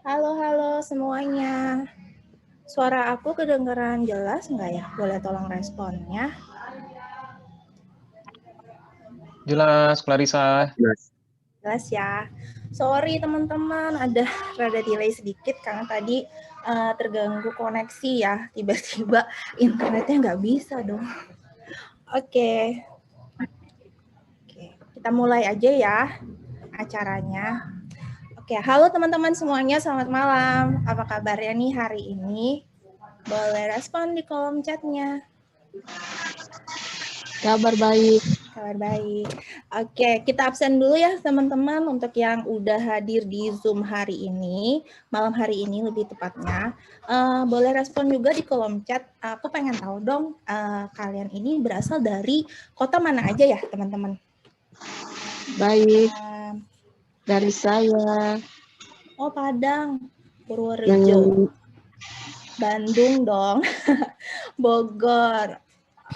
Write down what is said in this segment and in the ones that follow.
Halo, halo semuanya. Suara aku kedengaran jelas nggak ya? Boleh tolong responnya. Jelas, Clarissa. Jelas ya. Sorry teman-teman, ada rada delay sedikit karena tadi terganggu koneksi ya. Tiba-tiba internetnya nggak bisa dong. Oke, kita mulai aja ya acaranya. Oke, halo teman-teman semuanya, selamat malam. Apa kabarnya nih hari ini? Boleh respon di kolom chatnya. Kabar baik. Kabar baik. Oke, kita absen dulu ya teman-teman untuk yang udah hadir di Zoom hari ini, malam hari ini lebih tepatnya. Boleh respon juga di kolom chat. Aku pengen tahu dong, kalian ini berasal dari kota mana aja ya teman-teman? Baik. Dari saya. Oh, Padang, Purworejo. Bandung dong. Bogor.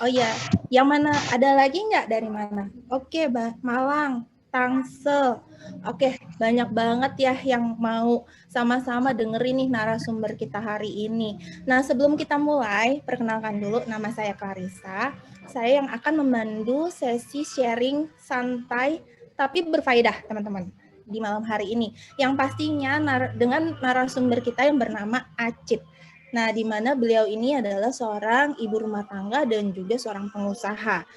Oh ya, yang mana? Ada lagi nggak dari mana? Oke, Malang, Tangsel. Oke, banyak banget ya yang mau sama-sama dengerin nih narasumber kita hari ini. Nah, sebelum kita mulai, perkenalkan dulu, nama saya Clarissa. Saya yang akan memandu sesi sharing santai tapi berfaedah, teman-teman, di malam hari ini. Yang pastinya dengan narasumber kita yang bernama Acit. Nah, di mana beliau ini adalah seorang ibu rumah tangga dan juga seorang pengusaha.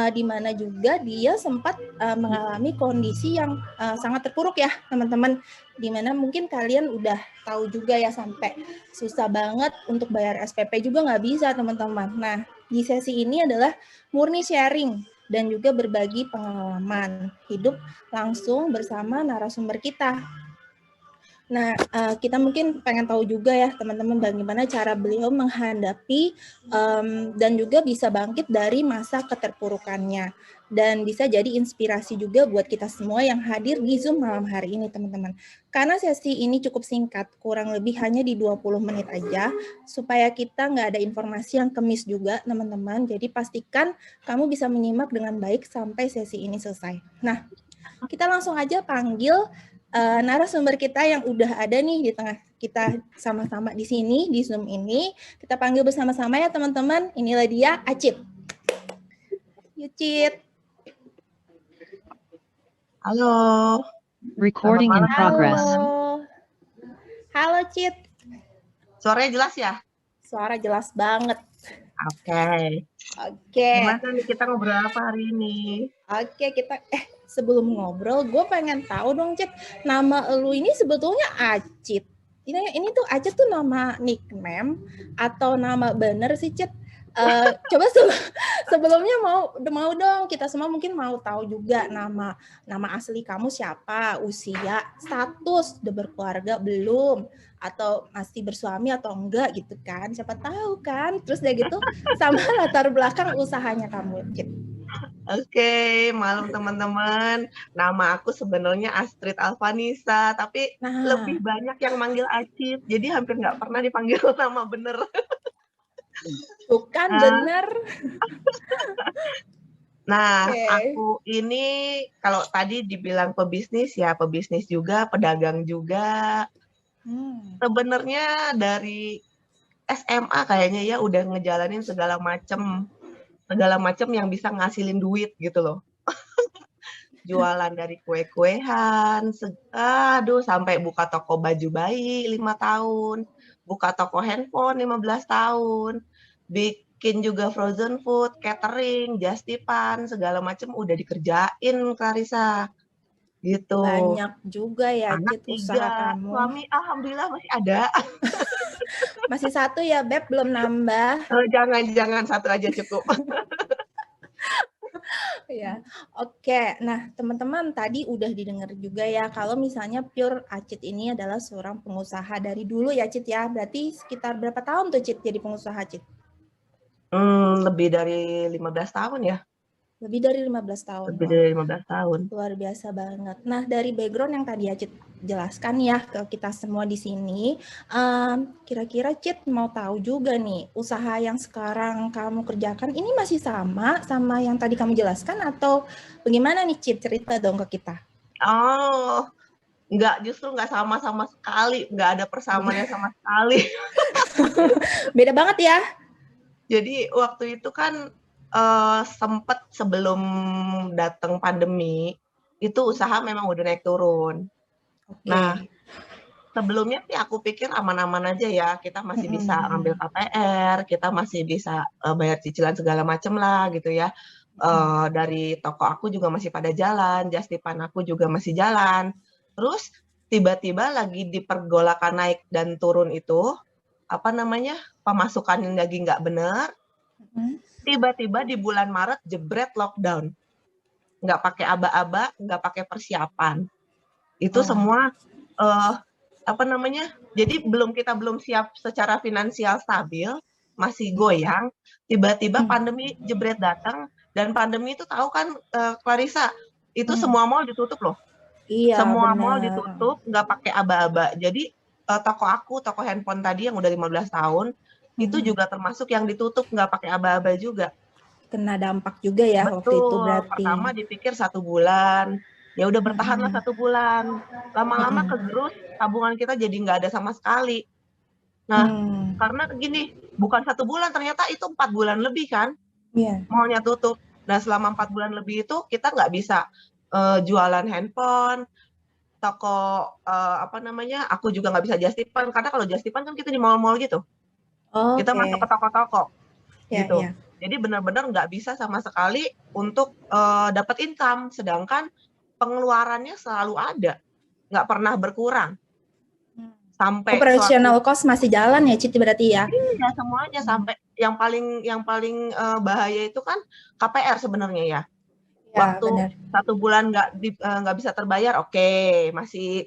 Di mana juga dia sempat mengalami kondisi yang sangat terpuruk ya, teman-teman. Di mana mungkin kalian udah tahu juga ya, sampai susah banget untuk bayar SPP juga nggak bisa, teman-teman. Nah, di sesi ini adalah murni sharing dan juga berbagi pengalaman hidup langsung bersama narasumber kita. Nah, kita mungkin pengen tahu juga ya teman-teman bagaimana cara beliau menghadapi dan juga bisa bangkit dari masa keterpurukannya. Dan bisa jadi inspirasi juga buat kita semua yang hadir di Zoom malam hari ini, teman-teman. Karena sesi ini cukup singkat, kurang lebih hanya di 20 menit aja, supaya kita nggak ada informasi yang kemis juga, teman-teman. Jadi pastikan kamu bisa menyimak dengan baik sampai sesi ini selesai. Nah, kita langsung aja panggil narasumber kita yang udah ada nih di tengah kita sama-sama di sini di Zoom ini. Kita panggil bersama-sama ya teman-teman. Inilah dia Acit. Cit. Halo. Recording in progress. Halo Cit. Suaranya jelas ya? Suara jelas banget. Oke. Gimana nih kita ngobrol apa hari ini? Oke, kita sebelum ngobrol, gue pengen tahu dong, Cit, nama lu ini sebetulnya Acit. Ini tuh Acit tuh nama nickname atau nama bener sih, Cit? Coba sebelumnya mau dong, kita semua mungkin mau tahu juga nama asli kamu siapa, usia, status, udah berkeluarga belum, atau masih bersuami atau enggak gitu kan, siapa tahu kan. Terus deh gitu sama latar belakang usahanya kamu, Cit. Oke, malam teman-teman. Nama aku sebenarnya Astrid Alvanisa, tapi lebih banyak yang manggil Acit. Jadi hampir nggak pernah dipanggil nama bener. Bukan bener. Nah, aku ini kalau tadi dibilang pebisnis ya, pebisnis juga, pedagang juga. Sebenarnya dari SMA kayaknya ya udah ngejalanin segala macam yang bisa ngasilin duit gitu loh. Jualan dari kue-kuehan, sampai buka toko baju bayi 5 tahun, buka toko handphone 15 tahun, bikin juga frozen food, catering, justipan, segala macam udah dikerjain, Clarissa. Gitu. Banyak juga ya, Cit, usaha kamu. Suami alhamdulillah masih ada. Masih satu ya, Beb, belum nambah. Jangan, satu aja cukup. Ya, oke. Nah, teman-teman tadi udah didengar juga ya, kalau misalnya Pure Acit ini adalah seorang pengusaha dari dulu ya, Cit ya. Berarti sekitar berapa tahun tuh, Cit, jadi pengusaha, Cit? Lebih dari 15 tahun ya. Lebih dari 15 tahun. Lebih dari 15 tahun. Luar biasa banget. Nah, dari background yang tadi Acit jelaskan ya ke kita semua di sini, kira-kira Cit mau tahu juga nih, usaha yang sekarang kamu kerjakan ini masih sama yang tadi kamu jelaskan atau bagaimana nih, Cit? Cerita dong ke kita. Oh, Nggak, justru nggak sama sama sekali, nggak ada persamaannya sama sekali. Beda banget ya. Jadi waktu itu kan sempet sebelum datang pandemi, itu usaha memang udah naik turun. Oke. Nah, sebelumnya sih aku pikir aman-aman aja ya, kita masih bisa ngambil KPR, kita masih bisa bayar cicilan segala macem lah gitu ya. Dari toko aku juga masih pada jalan, Justipan aku juga masih jalan. Terus tiba-tiba lagi di pergolakan naik dan turun itu, apa namanya, pemasukan yang lagi nggak bener, tiba-tiba di bulan Maret jebret lockdown. Nggak pakai aba-aba, nggak pakai persiapan. Itu semua apa namanya? Jadi kita belum siap secara finansial stabil, masih goyang, tiba-tiba pandemi jebret datang, dan pandemi itu tahu kan Clarissa, itu semua mall ditutup loh. Iya, Semua benar. mall ditutup, nggak pakai aba-aba. Jadi toko handphone tadi yang udah 15 tahun, itu juga termasuk yang ditutup, nggak pakai aba-aba juga. Kena dampak juga ya waktu itu Betul, berarti. pertama dipikir 1 bulan, ya udah bertahanlah 1 bulan. Lama-lama kegerus, tabungan kita jadi nggak ada sama sekali. Nah, karena gini, bukan 1 bulan, ternyata itu 4 bulan lebih kan, Iya. mallnya tutup. Nah, selama 4 bulan lebih itu kita nggak bisa jualan handphone, toko apa namanya, aku juga nggak bisa Justipan, karena kalau Justipan kan kita di mall-mall gitu. Kita masuk ke toko-toko, gitu. Iya. Jadi benar-benar nggak bisa sama sekali untuk dapat income, sedangkan pengeluarannya selalu ada, nggak pernah berkurang. Sampai Operational cost masih jalan ya, Citi berarti ya? Iya, semuanya sampai yang paling bahaya itu kan KPR sebenarnya ya. Ya, Waktu benar. 1 bulan nggak bisa terbayar, oke,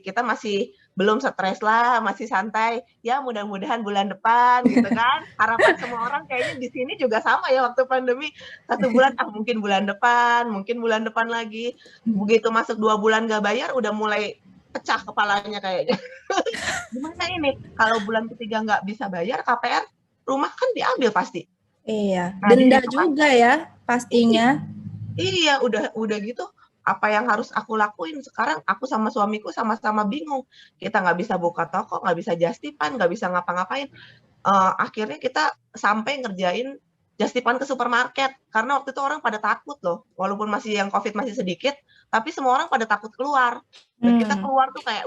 kita masih belum stres lah, masih santai. Ya mudah-mudahan bulan depan gitu kan. Harapan semua orang kayaknya di sini juga sama ya waktu pandemi. 1 bulan, mungkin bulan depan lagi. Begitu masuk 2 bulan nggak bayar, udah mulai pecah kepalanya kayaknya. Gimana ini? Kalau bulan ketiga nggak bisa bayar KPR, rumah kan diambil pasti. Iya, Nah, denda di situ kan, juga ya pastinya. Iya, udah gitu, apa yang harus aku lakuin sekarang? Aku sama suamiku sama-sama bingung. Kita nggak bisa buka toko, nggak bisa Justipan, nggak bisa ngapa-ngapain. Akhirnya kita sampai ngerjain Justipan ke supermarket, karena waktu itu orang pada takut loh, walaupun yang COVID masih sedikit, tapi semua orang pada takut keluar. Dan kita keluar tuh kayak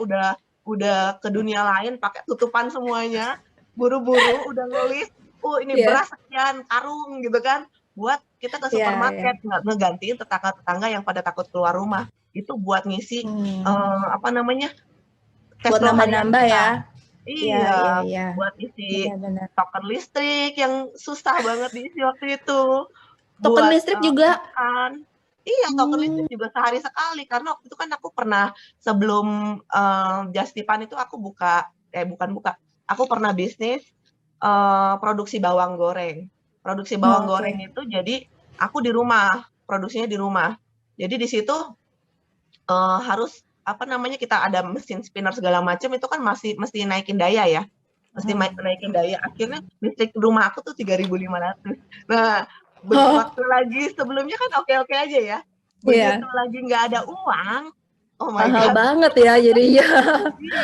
udah ke dunia lain, pakai tutupan semuanya, buru-buru, udah ngelis, ini beras sekian karung gitu kan, buat kita ke supermarket, ngegantiin tetangga-tetangga yang pada takut keluar rumah. Itu buat ngisi apa namanya, cash Buat flow harian nambah-nambah kita. ya. Iya, buat isi Benar-benar. token listrik yang susah banget diisi waktu itu. Token Buat listrik juga? makan. Iya, token listrik juga sehari sekali, karena waktu itu kan aku pernah sebelum Justipan itu aku aku pernah bisnis produksi bawang goreng. Produksi bawang goreng itu jadi aku di rumah, produksinya di rumah. Jadi di situ harus apa namanya, kita ada mesin spinner segala macam, itu kan mesti naikin daya ya. Mesti naikin daya. Akhirnya listrik rumah aku tuh 3.500. Nah, waktu lagi sebelumnya kan oke-oke aja ya. Begitu lagi nggak ada uang, oh my mahal God. banget ya jadinya.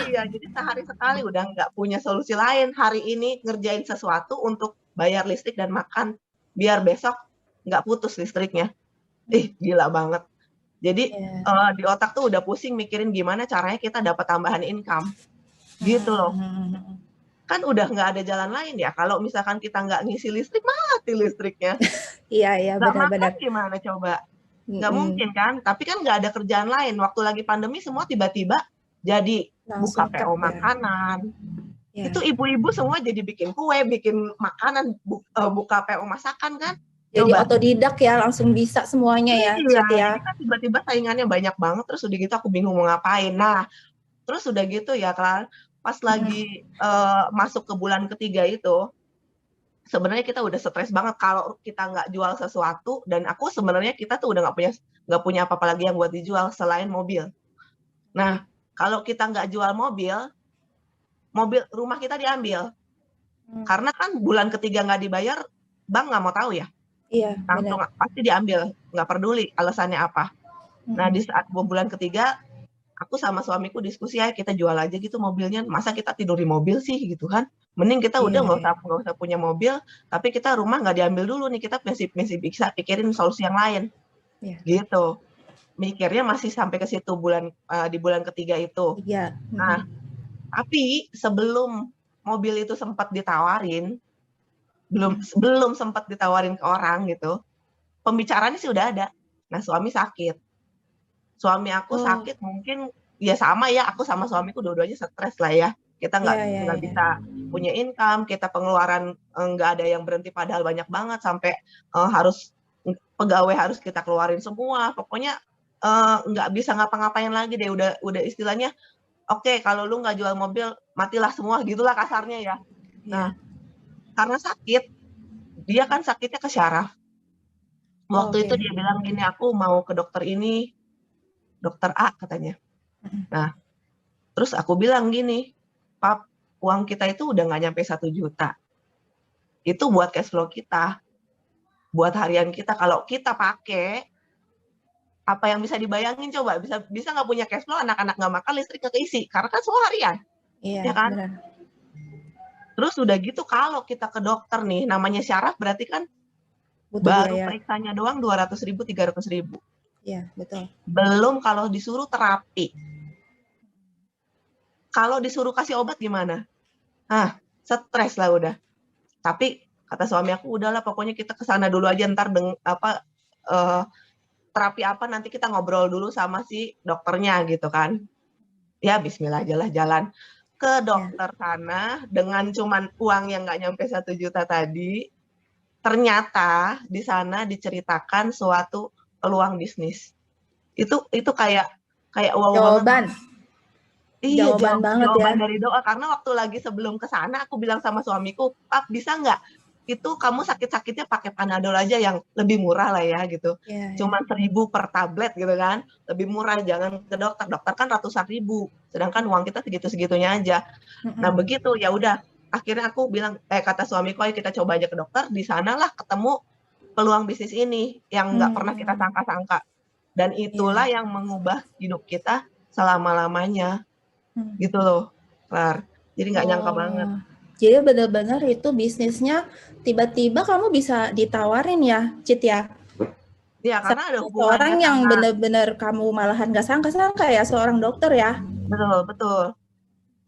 Iya, jadi sehari sekali udah nggak punya solusi lain. Hari ini ngerjain sesuatu untuk bayar listrik dan makan, biar besok nggak putus listriknya. Gila banget. Jadi di otak tuh udah pusing mikirin gimana caranya kita dapat tambahan income. Gitu loh. Kan udah nggak ada jalan lain ya. Kalau misalkan kita nggak ngisi listrik, mati listriknya. Iya, Nggak benar-benar. makan gimana coba? Nggak mungkin kan? Tapi kan nggak ada kerjaan lain. Waktu lagi pandemi semua tiba-tiba jadi buka PO makanan. Itu ibu-ibu semua jadi bikin kue, bikin makanan, buka PO masakan kan. Jadi otodidak ya, langsung bisa semuanya ya, Iya, Cit ya. jadi kan tiba-tiba saingannya banyak banget, terus udah gitu aku bingung mau ngapain. Nah, terus udah gitu ya, Klar, pas lagi masuk ke bulan ketiga itu, sebenarnya kita udah stres banget kalau kita nggak jual sesuatu, dan aku sebenarnya kita tuh udah nggak punya apa-apa lagi yang buat dijual selain mobil. Nah, kalau kita nggak jual mobil rumah kita diambil. Karena kan bulan ketiga nggak dibayar, bank nggak mau tahu ya. Iya, langsung pasti diambil, nggak peduli alasannya apa. Nah, di saat bulan ketiga aku sama suamiku diskusi, ya kita jual aja gitu mobilnya, masa kita tidur di mobil sih gitu kan. Mending kita udah Iya, nggak usah punya mobil, tapi kita rumah nggak diambil dulu nih, kita masih bisa pikirin solusi yang lain iya. gitu. Mikirnya masih sampai ke situ di bulan ketiga itu. Iya. Nah, tapi sebelum mobil itu sempat ditawarin, belum sempat ditawarin ke orang gitu, pembicaraannya sih udah ada. Nah, suami sakit. Suami aku Oh, sakit mungkin ya sama ya, aku sama suamiku dua-duanya stres lah ya. Kita iya, nggak iya. bisa punya income, kita pengeluaran nggak ada yang berhenti padahal banyak banget sampai harus pegawai harus kita keluarin semua. Pokoknya nggak bisa ngapa-ngapain lagi deh. Udah istilahnya, oke kalau lu nggak jual mobil matilah semua gitulah kasarnya ya. Nah, Iya. karena sakit, dia kan sakitnya ke syaraf. Waktu itu Oke. dia bilang gini, aku mau ke dokter ini, dokter A katanya. Nah, terus aku bilang gini, Pap, uang kita itu udah nggak nyampe 1 juta. Itu buat cash flow kita, buat harian kita. Kalau kita pakai, apa yang bisa dibayangin coba? Bisa nggak punya cash flow, anak-anak nggak makan, listrik nggak keisi. Karena kan semua harian, Iya, ya kan? benar. Terus udah gitu kalau kita ke dokter nih, namanya syaraf berarti kan Butuh baru biaya. periksanya doang 200.000, 300.000. Iya, betul. Belum kalau disuruh terapi. Kalau disuruh kasih obat gimana? Stres lah udah. Tapi kata suami aku, udahlah pokoknya kita ke sana dulu aja, ntar terapi apa nanti kita ngobrol dulu sama si dokternya gitu kan. Ya bismillah aja lah jalan ke dokter sana dengan cuman uang yang nggak nyampe 1 juta tadi. Ternyata di sana diceritakan suatu peluang bisnis. Itu kayak wow banget. Jawaban. Iya, Jawaban banget ya. jawaban dari doa. Karena waktu lagi sebelum ke sana aku bilang sama suamiku, "Pap, bisa nggak itu kamu sakit-sakitnya pakai Panadol aja yang lebih murah lah ya," gitu. Iya, Cuma 1.000 per tablet gitu kan, lebih murah, jangan ke dokter. Dokter kan ratusan ribu, sedangkan uang kita segitu-segitunya aja. Nah, begitu, ya udah. Akhirnya aku bilang, kata suamiku, "Ayo kita coba aja ke dokter." Di sanalah ketemu peluang bisnis ini yang nggak pernah kita sangka-sangka. Dan itulah Iya. yang mengubah hidup kita selama-lamanya. Gitu loh, Klar. Jadi nggak nyangka banget. Jadi benar-benar itu bisnisnya tiba-tiba kamu bisa ditawarin ya, Cit ya? Iya, karena ada hubungannya Seorang yang sama benar-benar kamu malahan nggak sangka-sangka ya, seorang dokter ya? betul.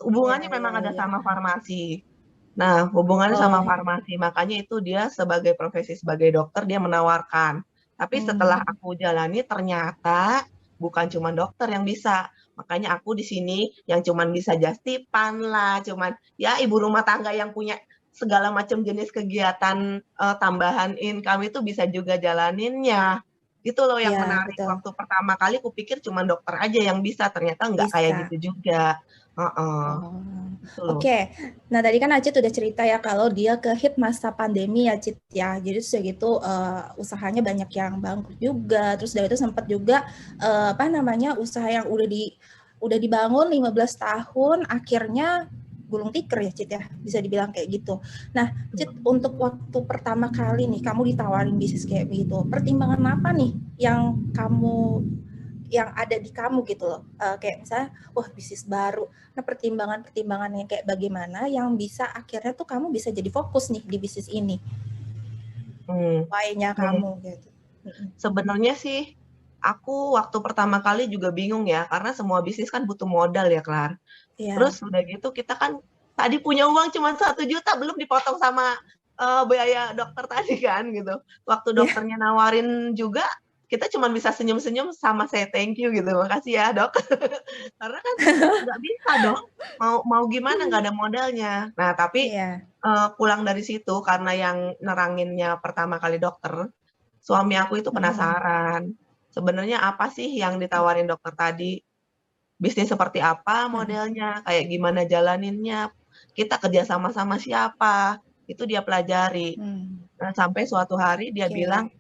Hubungannya Iya, memang ada iya. sama farmasi. Nah, hubungannya sama Oh, farmasi, makanya itu dia sebagai profesi sebagai dokter dia menawarkan. Tapi setelah aku jalani ternyata bukan cuma dokter yang bisa. Makanya aku di sini yang cuman bisa just tipan lah, cuman ya ibu rumah tangga yang punya segala macam jenis kegiatan tambahan income itu bisa juga jalaninnya. Gitu loh yang iya, menarik. betul. Waktu pertama kali kupikir cuma dokter aja yang bisa, ternyata nggak kayak Bisa. gitu juga. Heeh. Oh, Gitu loh. Oke. Nah, tadi kan Acit udah cerita ya kalau dia kehit masa pandemi ya, Cit ya. Jadi sudah gitu usahanya banyak yang bangkrut juga. Terus dari itu sempat juga usaha yang udah dibangun 15 tahun akhirnya gulung tikar ya, Cit ya. Bisa dibilang kayak gitu. Nah, Cit, untuk waktu pertama kali nih kamu ditawarin bisnis kayak begitu, pertimbangan apa nih yang ada di kamu gitu loh, kayak misalnya, wah bisnis baru. Nah pertimbangan-pertimbangan yang kayak bagaimana yang bisa akhirnya tuh kamu bisa jadi fokus nih di bisnis ini, why-nya kamu gitu. Sebenarnya sih aku waktu pertama kali juga bingung ya, karena semua bisnis kan butuh modal ya, Klar. Iya. Terus udah gitu kita kan tadi punya uang cuma 1 juta belum dipotong sama biaya dokter tadi kan gitu. Waktu dokternya nawarin juga kita cuma bisa senyum-senyum sama say thank you gitu. Makasih ya, Dok. Karena kan nggak bisa dong. Mau gimana nggak ada modalnya. Nah, tapi Iya. pulang dari situ karena yang neranginnya pertama kali dokter, suami aku itu penasaran. Sebenarnya apa sih yang ditawarin dokter tadi? Bisnis seperti apa modelnya, kayak gimana jalaninnya, kita kerja sama-sama siapa, itu dia pelajari. Nah, sampai suatu hari dia bilang,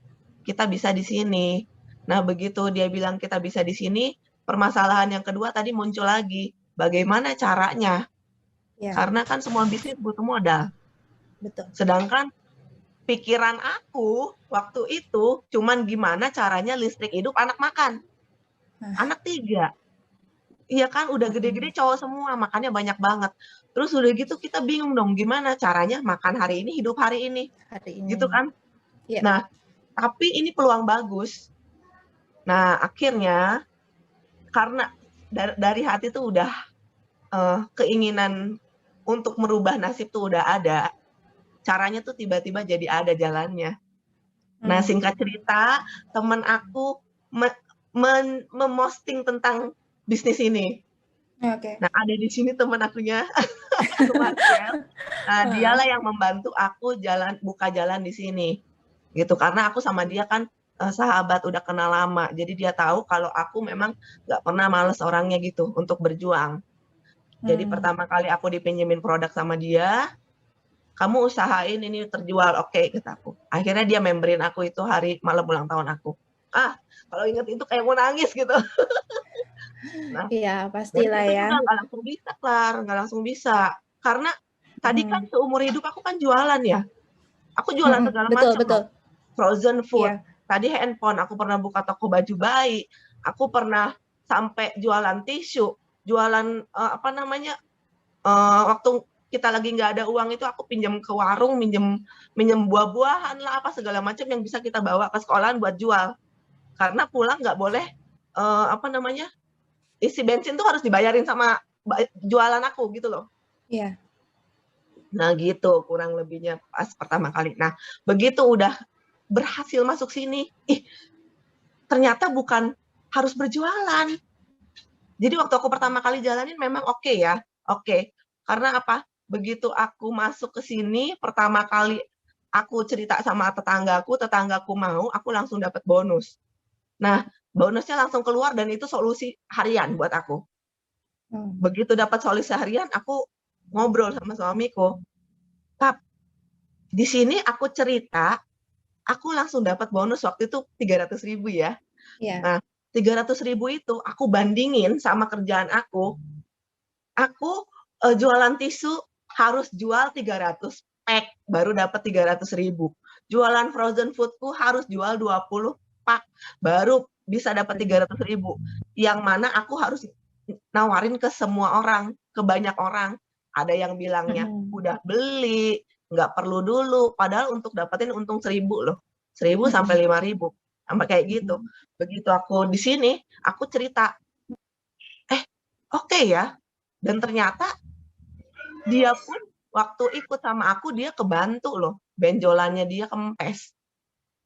"Kita bisa di sini." Nah, begitu dia bilang kita bisa di sini, permasalahan yang kedua tadi muncul lagi, bagaimana caranya? Karena kan semua bisnis butuh modal. Betul. Sedangkan pikiran aku waktu itu cuman gimana caranya listrik hidup, anak makan. Anak 3. iya kan udah gede-gede cowok semua, makannya banyak banget. Terus udah gitu kita bingung dong gimana caranya makan hari ini, hidup hari ini, Hari ini. gitu kan. Iya. Nah, tapi ini peluang bagus. Nah, akhirnya karena dari hati tuh udah keinginan untuk merubah nasib tuh udah ada, caranya tuh tiba-tiba jadi ada jalannya. Nah, singkat cerita, temen aku memosting tentang bisnis ini. Oke. Nah, ada di sini temen akunya, Marcel. Nah, dialah yang membantu aku buka jalan di sini, gitu. Karena aku sama dia kan sahabat, udah kenal lama. Jadi dia tahu kalau aku memang nggak pernah males orangnya gitu untuk berjuang. Jadi pertama kali aku dipinjemin produk sama dia, kamu usahain ini terjual, oke, kata aku. Akhirnya dia memberin aku itu hari malam ulang tahun aku. Kalau inget itu kayak mau nangis gitu. Nah, Iya, dari pastilah situ ya. juga nggak langsung bisa, Klar, nggak langsung bisa. Karena tadi kan seumur hidup aku kan jualan ya. Aku jualan segala Betul, macam betul. loh. Frozen food, Iya. tadi handphone, aku pernah buka toko baju bayi, aku pernah sampai jualan tisu, jualan waktu kita lagi nggak ada uang itu aku pinjam ke warung, minjem buah-buahan lah, apa segala macam yang bisa kita bawa ke sekolahan buat jual. Karena pulang nggak boleh isi bensin tuh harus dibayarin sama jualan aku gitu loh. Iya. Nah gitu kurang lebihnya pas pertama kali. Nah begitu udah berhasil masuk sini, ternyata bukan harus berjualan. Jadi waktu aku pertama kali jalanin memang oke ya, oke. Karena apa? Begitu aku masuk ke sini, pertama kali aku cerita sama tetanggaku mau, aku langsung dapat bonus. Nah, bonusnya langsung keluar dan itu solusi harian buat aku. Begitu dapat solusi harian, aku ngobrol sama suamiku, "Pap, di sini aku cerita, aku langsung dapat bonus waktu itu 300.000 ya. Iya. Nah, 300.000 itu aku bandingin sama kerjaan aku jualan tisu harus jual 300 pack baru dapat 300.000. Jualan frozen foodku harus jual 20 pak baru bisa dapat 300.000. Yang mana aku harus nawarin ke semua orang, ke banyak orang. Ada yang bilangnya udah beli, nggak perlu dulu. Padahal untuk dapetin untung 1.000 loh. 1.000 sampai 5.000. Sampai kayak gitu. Begitu aku di sini, aku cerita, oke ya. Dan ternyata dia pun waktu ikut sama aku, dia kebantu loh. Benjolannya dia kempes.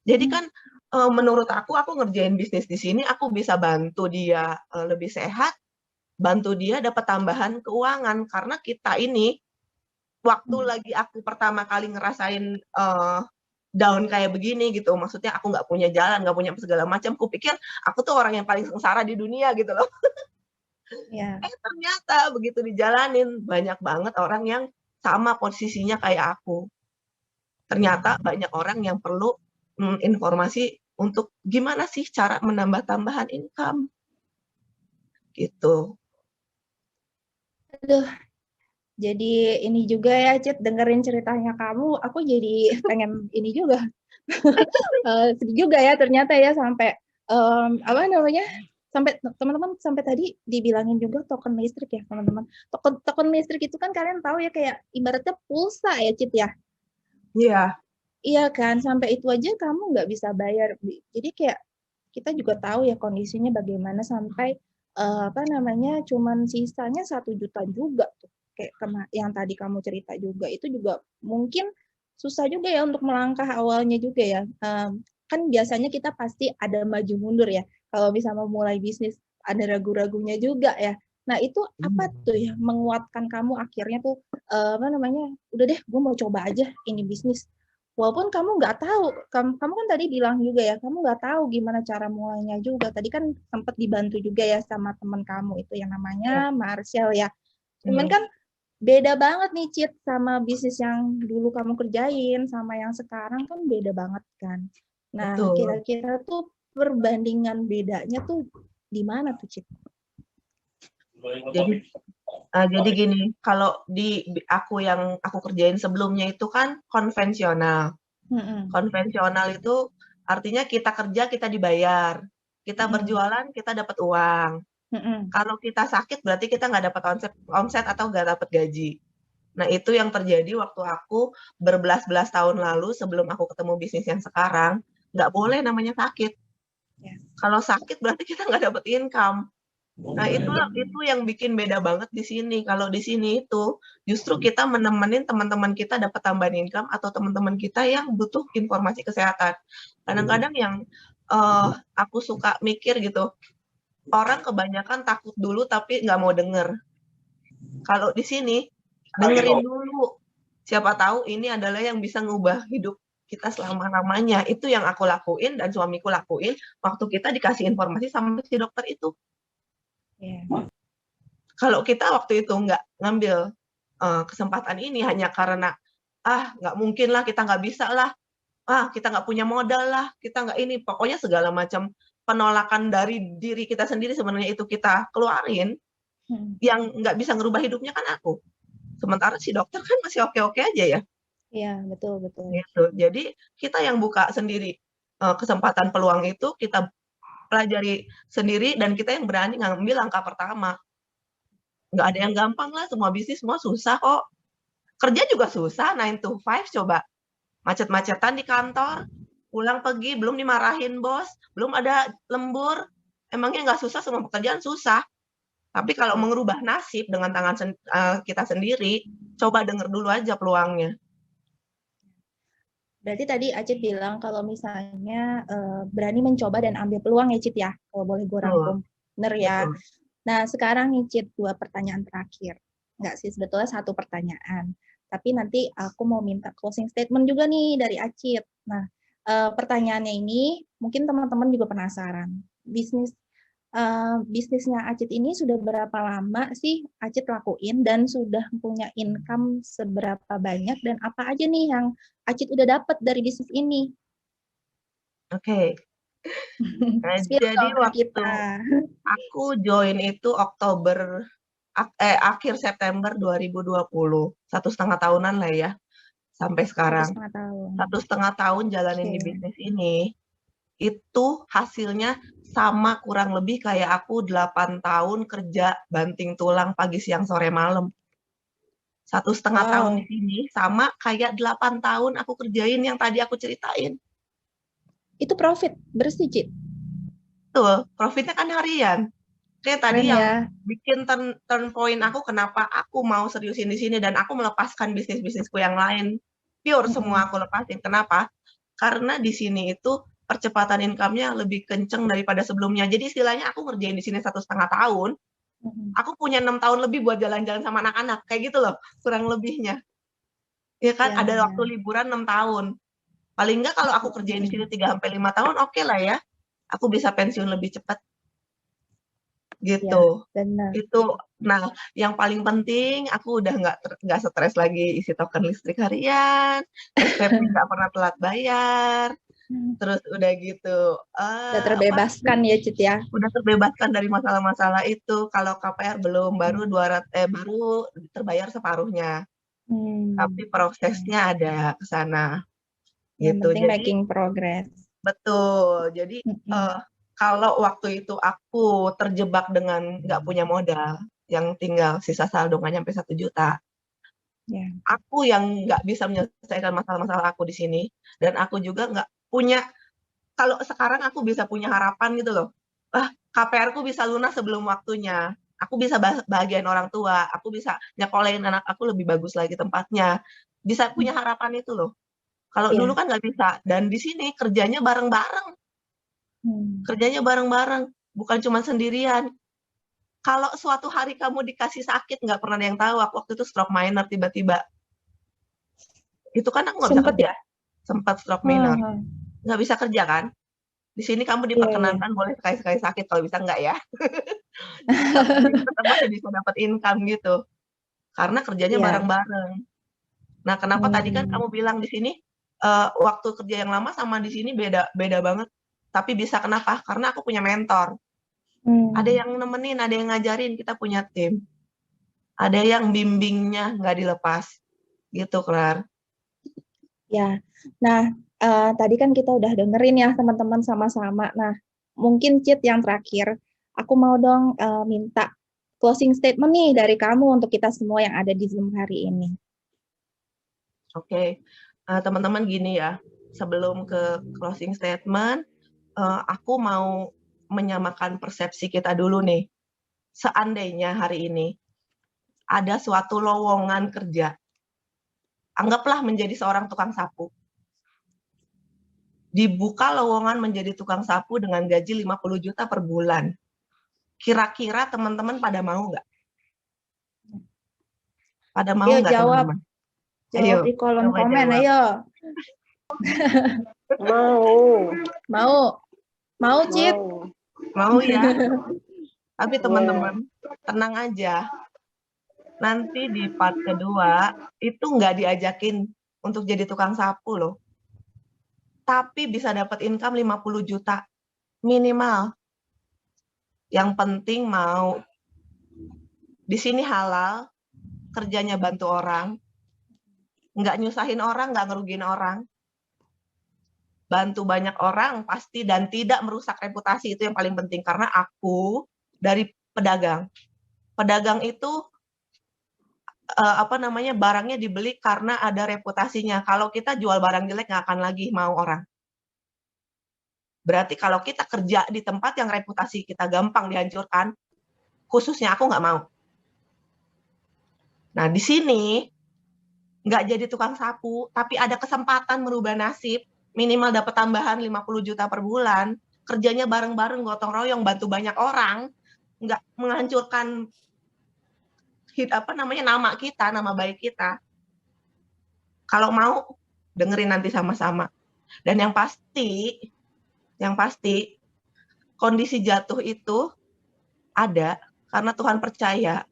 Jadi kan menurut aku ngerjain bisnis di sini, aku bisa bantu dia lebih sehat, bantu dia dapat tambahan keuangan. Karena kita ini, waktu lagi aku pertama kali ngerasain down kayak begini gitu, maksudnya aku nggak punya jalan, nggak punya segala macam, kupikir aku tuh orang yang paling sengsara di dunia gitu loh. Iya. Ternyata begitu dijalanin, banyak banget orang yang sama posisinya kayak aku. Ternyata banyak orang yang perlu informasi untuk gimana sih cara menambah tambahan income. Gitu. Aduh, jadi ini juga ya, Cit, dengerin ceritanya kamu, aku jadi pengen ini juga. Sedih juga ya ternyata ya sampai sampai teman-teman sampai tadi dibilangin juga token listrik ya teman-teman. Token listrik itu kan kalian tahu ya kayak ibaratnya pulsa ya, Cit ya. Iya. Iya kan, sampai itu aja kamu nggak bisa bayar. Jadi kayak kita juga tahu ya kondisinya bagaimana sampai cuman sisanya 1 juta juga tuh. Kayak yang tadi kamu cerita juga itu juga mungkin susah juga ya untuk melangkah awalnya juga ya. Kan biasanya kita pasti ada maju mundur ya. Kalau bisa memulai bisnis ada ragu-ragunya juga ya. Nah itu apa tuh ya menguatkan kamu akhirnya tuh udah deh gue mau coba aja ini bisnis. Walaupun kamu nggak tahu, kamu kan tadi bilang juga ya, kamu nggak tahu gimana cara mulainya juga. Tadi kan sempat dibantu juga ya sama teman kamu itu yang namanya Marcel ya. Cuman kan beda banget nih Cit sama bisnis yang dulu kamu kerjain sama yang sekarang kan beda banget kan. Nah, kira-kira tuh perbandingan bedanya tuh di mana tuh Cit? Jadi gini, kalau di aku yang aku kerjain sebelumnya itu kan konvensional. Konvensional itu artinya kita kerja kita dibayar, kita berjualan kita dapat uang. Kalau kita sakit berarti kita nggak dapat omset atau nggak dapat gaji. Nah, itu yang terjadi waktu aku berbelas-belas tahun lalu sebelum aku ketemu bisnis yang sekarang, nggak boleh namanya sakit. Kalau sakit berarti kita nggak dapat income. Nah, itu yang bikin beda banget di sini. Kalau di sini itu justru kita menemenin teman-teman kita dapat tambahan income atau teman-teman kita yang butuh informasi kesehatan. Kadang-kadang yang aku suka mikir gitu, orang kebanyakan takut dulu tapi nggak mau denger. Kalau di sini dengerin dulu. Siapa tahu ini adalah yang bisa ngubah hidup kita selama-lamanya. Itu yang aku lakuin dan suamiku lakuin waktu kita dikasih informasi sama si dokter itu. Kalau kita waktu itu nggak ngambil kesempatan ini hanya karena nggak mungkin lah, kita nggak bisa lah, kita nggak punya modal lah, kita nggak ini, pokoknya segala macam penolakan dari diri kita sendiri sebenarnya itu kita keluarin, yang nggak bisa ngerubah hidupnya kan aku. Sementara si dokter kan masih oke-oke aja ya. Iya, betul. Gitu. Jadi kita yang buka sendiri kesempatan peluang itu, kita pelajari sendiri dan kita yang berani ngambil langkah pertama. Nggak ada yang gampang lah, semua bisnis semua susah kok. Kerja juga susah, 9 to 5 coba. Macet-macetan di kantor, pulang pergi, belum dimarahin bos, belum ada lembur. Emangnya nggak susah, semua pekerjaan susah. Tapi kalau mengubah nasib dengan tangan kita sendiri, coba denger dulu aja peluangnya. Berarti tadi Acit bilang kalau misalnya berani mencoba dan ambil peluang ya Cit ya, kalau boleh gue rangkum. Bener ya. Nah sekarang nih Cit, 2 pertanyaan terakhir. Nggak sih, sebetulnya 1 pertanyaan. Tapi nanti aku mau minta closing statement juga nih dari Acit. Nah pertanyaannya ini mungkin teman-teman juga penasaran. Bisnisnya Acit ini sudah berapa lama sih Acit lakuin dan sudah punya income seberapa banyak dan apa aja nih yang Acit udah dapat dari bisnis ini? Oke. Nah, jadi waktu aku join itu akhir September 2020, 1,5 tahunan lah ya sampai sekarang. 1,5 tahun jalanin di bisnis ini, itu hasilnya sama kurang lebih kayak aku 8 tahun kerja banting tulang pagi siang sore malam. 1,5 tahun di sini sama kayak 8 tahun aku kerjain yang tadi aku ceritain. Itu profit bersih, Cit? Betul, profitnya kan harian. Kayak tadi yang bikin turn point aku kenapa aku mau seriusin di sini dan aku melepaskan bisnisku yang lain. Pure semua aku lepasin. Kenapa? Karena di sini itu percepatan income-nya lebih kenceng daripada sebelumnya. Jadi istilahnya aku ngerjain di sini 1,5 tahun, aku punya 6 tahun lebih buat jalan-jalan sama anak-anak. Kayak gitu loh, kurang lebihnya. Ya kan, ada waktu liburan 6 tahun. Paling nggak kalau aku kerjain di sini 3-5 tahun, oke lah ya. Aku bisa pensiun lebih cepat. Gitu. Itu, nah yang paling penting aku udah nggak stres lagi isi token listrik harian, SPP nggak pernah telat bayar, terus udah gitu. Udah terbebaskan ya Cit ya? Udah terbebaskan dari masalah-masalah itu. Kalau KPR belum, baru terbayar separuhnya. Tapi prosesnya ada ke sana. Gitu. Yang penting making progress. Betul. Jadi kalau waktu itu aku terjebak dengan nggak punya modal, yang tinggal sisa saldo nggak nyampe 1 juta, aku yang nggak bisa menyelesaikan masalah-masalah aku di sini, dan aku juga nggak punya, kalau sekarang aku bisa punya harapan gitu loh, KPR-ku bisa lunas sebelum waktunya, aku bisa bahagiain orang tua, aku bisa nyekolahin anak aku lebih bagus lagi tempatnya, bisa punya harapan itu loh. Kalau dulu kan nggak bisa, dan di sini kerjanya bareng-bareng. Kerjanya bareng-bareng, bukan cuma sendirian. Kalau suatu hari kamu dikasih sakit, nggak pernah ada yang tahu. Aku waktu itu stroke minor tiba-tiba. Itu kan aku nggak bisa kerja. Sempat stroke minor. Nggak bisa kerja kan? Di sini kamu diperkenankan boleh sekali-sekali sakit, kalau bisa nggak ya. Tetap masih bisa dapat income gitu. Karena kerjanya bareng-bareng. Nah, kenapa tadi kan kamu bilang di sini, waktu kerja yang lama sama di sini beda banget. Tapi bisa kenapa? Karena aku punya mentor. Ada yang nemenin, ada yang ngajarin, kita punya tim. Ada yang bimbingnya nggak dilepas. Gitu, Klar. Ya, nah tadi kan kita udah dengerin ya teman-teman sama-sama. Nah, mungkin Cit yang terakhir, Aku mau dong minta closing statement nih dari kamu untuk kita semua yang ada di Zoom hari ini. Oke, teman-teman gini ya, sebelum ke closing statement, aku mau menyamakan persepsi kita dulu nih. Seandainya hari ini ada suatu lowongan kerja, anggaplah menjadi seorang tukang sapu. Dibuka lowongan menjadi tukang sapu dengan gaji 50 juta per bulan. Kira-kira teman-teman pada mau nggak? Pada mau Ayo nggak jawab. teman-teman? Jawab di kolom coba komen, jawab. ayo. Mau. Mau. Mau, Cit? Mau ya. Tapi teman-teman, tenang aja. Nanti di part kedua, itu nggak diajakin untuk jadi tukang sapu loh. Tapi bisa dapat income 50 juta. Minimal. Yang penting mau. Di sini halal, kerjanya bantu orang. Nggak nyusahin orang, nggak ngerugiin orang. Bantu banyak orang pasti dan tidak merusak reputasi, itu yang paling penting. Karena aku dari pedagang. Pedagang itu barangnya dibeli karena ada reputasinya. Kalau kita jual barang jelek nggak akan lagi mau orang. Berarti kalau kita kerja di tempat yang reputasi kita gampang dihancurkan, khususnya aku nggak mau. Nah di sini nggak jadi tukang sapu, tapi ada kesempatan merubah nasib, minimal dapat tambahan 50 juta per bulan, kerjanya bareng-bareng, gotong royong, bantu banyak orang, nggak menghancurkan nama kita, nama baik kita. Kalau mau, dengerin nanti sama-sama. Dan yang pasti, kondisi jatuh itu ada karena Tuhan percaya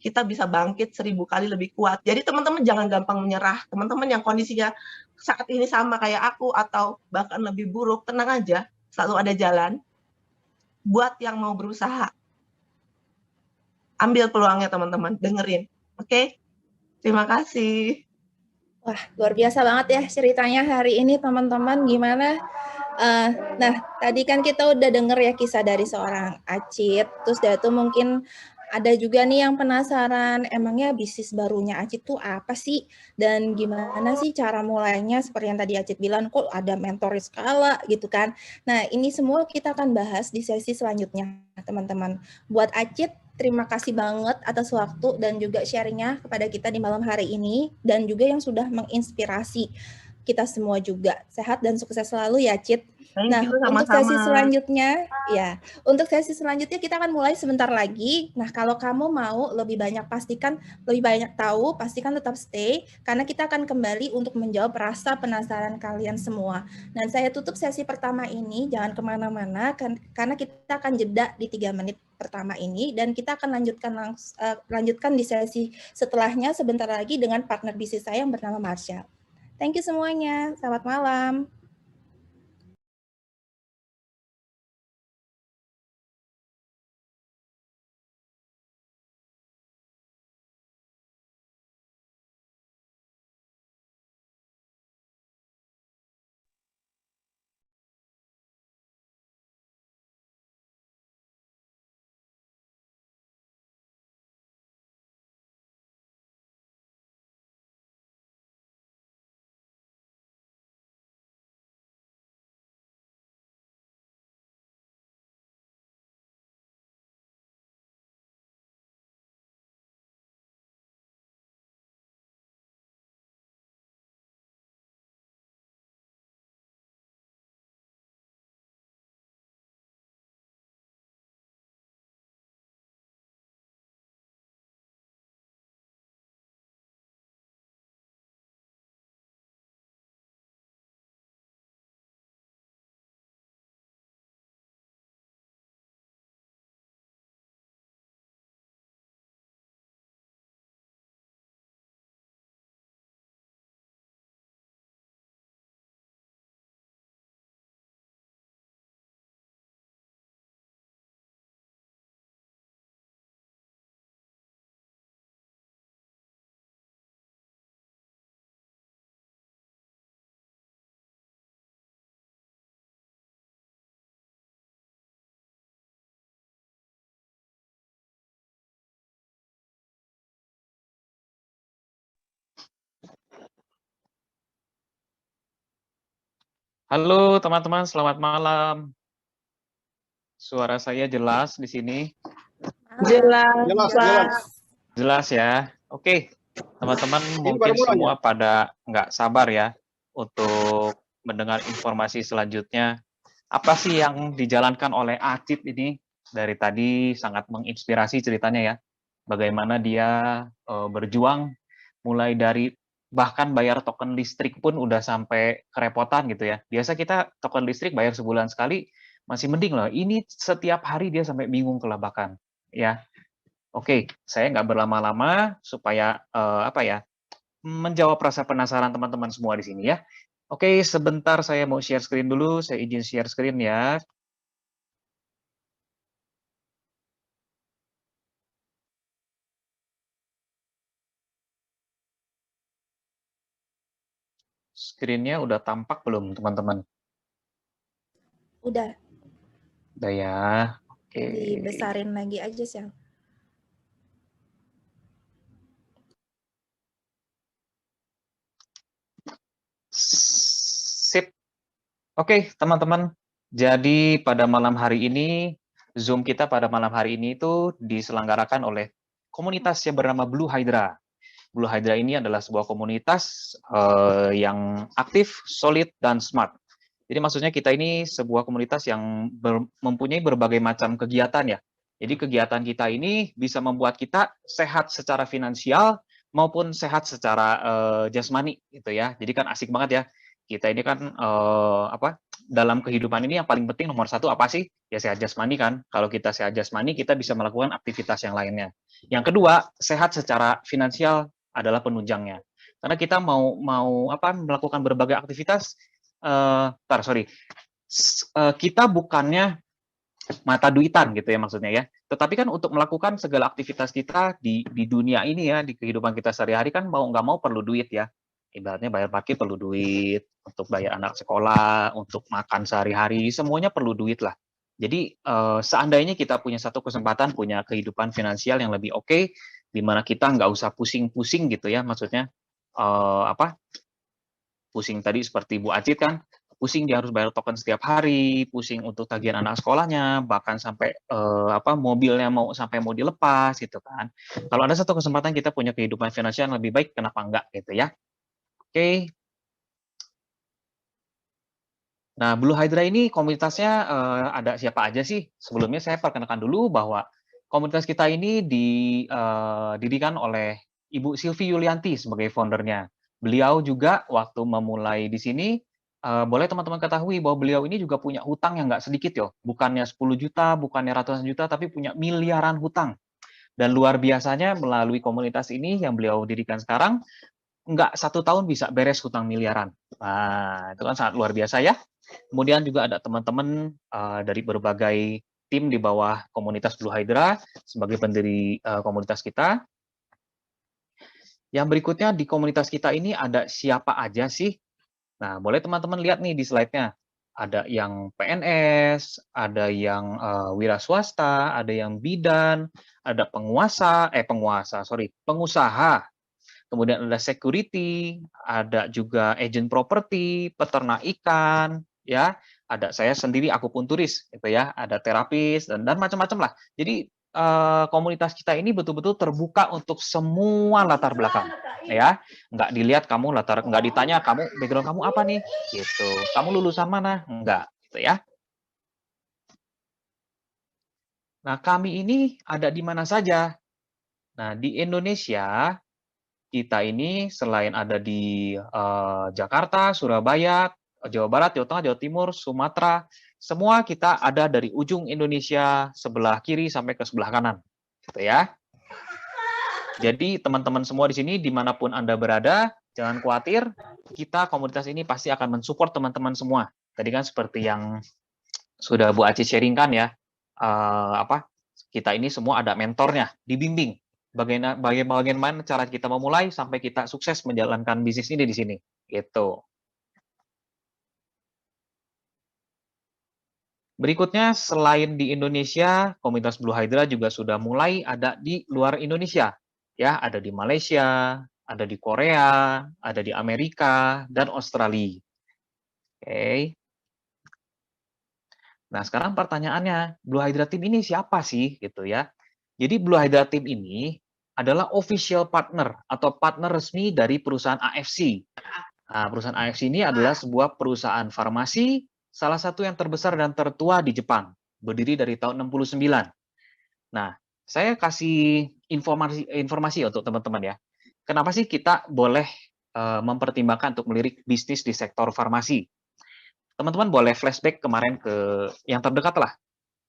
kita bisa bangkit 1000 kali lebih kuat. Jadi teman-teman jangan gampang menyerah. Teman-teman yang kondisinya saat ini sama kayak aku atau bahkan lebih buruk, tenang aja, selalu ada jalan. Buat yang mau berusaha, ambil peluangnya teman-teman, dengerin. Oke? Terima kasih. Wah, luar biasa banget ya ceritanya hari ini teman-teman. Gimana? Nah, tadi kan kita udah denger ya kisah dari seorang Acit. Terus dia tuh mungkin ada juga nih yang penasaran, emangnya bisnis barunya Acit tuh apa sih? Dan gimana sih cara mulainya? Seperti yang tadi Acit bilang, kok ada mentor skala gitu kan. Nah, ini semua kita akan bahas di sesi selanjutnya, teman-teman. Buat Acit, terima kasih banget atas waktu dan juga sharingnya kepada kita di malam hari ini. Dan juga yang sudah menginspirasi kita semua juga. Sehat dan sukses selalu ya, Cit. Nah, untuk sesi selanjutnya, untuk sesi selanjutnya kita akan mulai sebentar lagi. Nah, kalau kamu mau lebih banyak tahu, pastikan tetap stay, karena kita akan kembali untuk menjawab rasa penasaran kalian semua. Dan saya tutup sesi pertama ini, jangan kemana-mana, karena kita akan jeda di 3 menit pertama ini, dan kita akan lanjutkan di sesi setelahnya sebentar lagi dengan partner bisnis saya yang bernama Marshall. Thank you semuanya, selamat malam. Halo teman-teman, selamat malam. Suara saya jelas di sini? Jelas, Jelas. Pak. Jelas ya. Oke, teman-teman Ini mungkin baru mulai semua pada nggak sabar ya untuk mendengar informasi selanjutnya. Apa sih yang dijalankan oleh Acit ini? Dari tadi sangat menginspirasi ceritanya ya. Bagaimana dia berjuang mulai dari bahkan bayar token listrik pun udah sampai kerepotan gitu ya. Biasa kita token listrik bayar sebulan sekali masih mending loh. Ini setiap hari dia sampai bingung kelabakan ya. Oke, saya nggak berlama-lama supaya apa ya, menjawab rasa penasaran teman-teman semua di sini ya. Oke, sebentar saya mau share screen dulu. Saya izin share screen ya. Screen-nya udah tampak belum, teman-teman? Udah Udah ya. Oke. dibesarin lagi aja, Sel. Sip. Oke, teman-teman. Jadi pada malam hari ini, Zoom kita pada malam hari ini itu diselenggarakan oleh komunitas yang bernama Blue Hydra. Blue Hydra ini adalah sebuah komunitas yang aktif, solid, dan smart. Jadi maksudnya kita ini sebuah komunitas yang mempunyai berbagai macam kegiatan ya. Jadi kegiatan kita ini bisa membuat kita sehat secara finansial maupun sehat secara jasmani gitu ya. Jadi kan asik banget ya. Kita ini kan apa dalam kehidupan ini yang paling penting nomor satu apa sih? Ya sehat jasmani kan. Kalau kita sehat jasmani kita bisa melakukan aktivitas yang lainnya. Yang kedua, sehat secara finansial adalah penunjangnya. Karena kita mau apa melakukan berbagai aktivitas kita bukannya mata duitan gitu ya maksudnya ya. Tetapi kan untuk melakukan segala aktivitas kita di dunia ini ya, di kehidupan kita sehari-hari kan mau nggak mau perlu duit ya. Ibaratnya bayar parkir perlu duit, untuk bayar anak sekolah, untuk makan sehari-hari, semuanya perlu duit lah. Jadi seandainya kita punya satu kesempatan, punya kehidupan finansial yang lebih oke, di mana kita nggak usah pusing-pusing gitu ya, maksudnya apa pusing tadi seperti Bu Acit kan, pusing dia harus bayar token setiap hari, pusing untuk tagihan anak sekolahnya, bahkan sampai apa mobilnya mau dilepas gitu kan. Kalau ada satu kesempatan kita punya kehidupan finansial yang lebih baik, kenapa enggak gitu ya. Oke. Nah, Blue Hydra ini komunitasnya ada siapa aja sih? Sebelumnya saya perkenalkan dulu bahwa komunitas kita ini didirikan oleh Ibu Silvi Yulianti sebagai foundernya. Beliau juga waktu memulai di sini, boleh teman-teman ketahui bahwa beliau ini juga punya hutang yang nggak sedikit yo. Bukannya 10 juta, bukannya ratusan juta, tapi punya miliaran hutang. Dan luar biasanya melalui komunitas ini yang beliau dirikan sekarang, nggak 1 tahun bisa beres hutang miliaran. Nah, itu kan sangat luar biasa ya. Kemudian juga ada teman-teman dari berbagai tim di bawah komunitas Blue Hydra sebagai pendiri komunitas kita. Yang berikutnya di komunitas kita ini ada siapa aja sih? Nah, boleh teman-teman lihat nih di slide-nya. Ada yang PNS, ada yang wira swasta, ada yang bidan, ada pengusaha, kemudian ada security, ada juga agent properti, peternak ikan, ya, ada saya sendiri akupunturis, gitu ya, ada terapis dan macam-macam lah. Jadi komunitas kita ini betul-betul terbuka untuk semua latar belakang, ya. Nggak ditanya kamu background kamu apa nih, gitu. Kamu lulusan mana? Enggak, gitu ya. Nah, kami ini ada di mana saja. Nah, di Indonesia kita ini selain ada di Jakarta, Surabaya, Jawa Barat, Jawa Tengah, Jawa Timur, Sumatera, semua kita ada dari ujung Indonesia sebelah kiri sampai ke sebelah kanan, gitu ya. Jadi teman-teman semua di sini dimanapun Anda berada, jangan khawatir, kita komunitas ini pasti akan mensupport teman-teman semua. Tadi kan seperti yang sudah Bu Aci sharingkan ya, kita ini semua ada mentornya, dibimbing. Bagaimana cara kita memulai sampai kita sukses menjalankan bisnis ini di sini, gitu. Berikutnya, selain di Indonesia, komunitas Blue Hydra juga sudah mulai ada di luar Indonesia. Ya, ada di Malaysia, ada di Korea, ada di Amerika, dan Australia. Oke. Nah, sekarang pertanyaannya, Blue Hydra Team ini siapa sih gitu ya? Jadi Blue Hydra Team ini adalah official partner atau partner resmi dari perusahaan AFC. Nah, perusahaan AFC ini adalah sebuah perusahaan farmasi, salah satu yang terbesar dan tertua di Jepang, berdiri dari tahun 69. Nah, saya kasih informasi untuk teman-teman ya. Kenapa sih kita boleh mempertimbangkan untuk melirik bisnis di sektor farmasi? Teman-teman boleh flashback kemarin ke yang terdekat lah,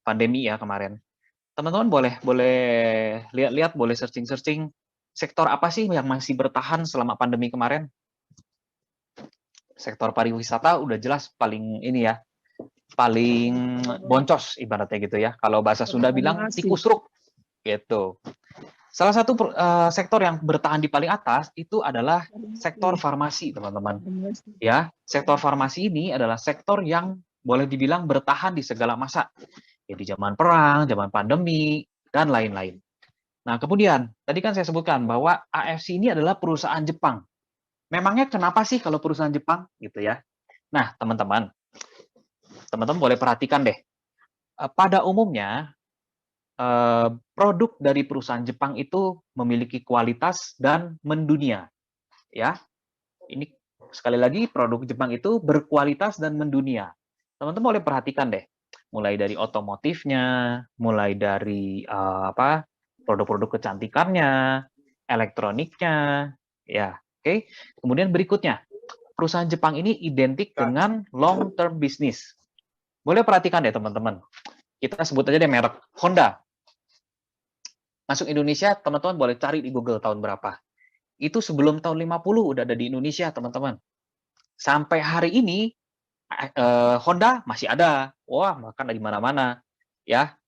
pandemi ya kemarin. Teman-teman boleh lihat-lihat, boleh searching-searching sektor apa sih yang masih bertahan selama pandemi kemarin? Sektor pariwisata udah jelas paling ini ya, paling boncos ibaratnya gitu ya. Kalau bahasa Sunda bilang tikusruk gitu. Salah satu sektor yang bertahan di paling atas itu adalah sektor farmasi, teman-teman. Ya, sektor farmasi ini adalah sektor yang boleh dibilang bertahan di segala masa. Ya, di zaman perang, zaman pandemi, dan lain-lain. Nah, kemudian tadi kan saya sebutkan bahwa AFC ini adalah perusahaan Jepang. Memangnya kenapa sih kalau perusahaan Jepang gitu ya? Nah, teman-teman boleh perhatikan deh. Pada umumnya produk dari perusahaan Jepang itu memiliki kualitas dan mendunia. Ya, ini sekali lagi produk Jepang itu berkualitas dan mendunia. Teman-teman boleh perhatikan deh, mulai dari otomotifnya, mulai dari produk-produk kecantikannya, elektroniknya, ya, oke. Kemudian berikutnya, perusahaan Jepang ini identik dengan long term business. Boleh perhatikan deh teman-teman. Kita sebut aja deh merek Honda. Masuk Indonesia, teman-teman boleh cari di Google tahun berapa. Itu sebelum tahun 50 udah ada di Indonesia, teman-teman. Sampai hari ini, Honda masih ada. Wah, bahkan ada di mana-mana. Ya,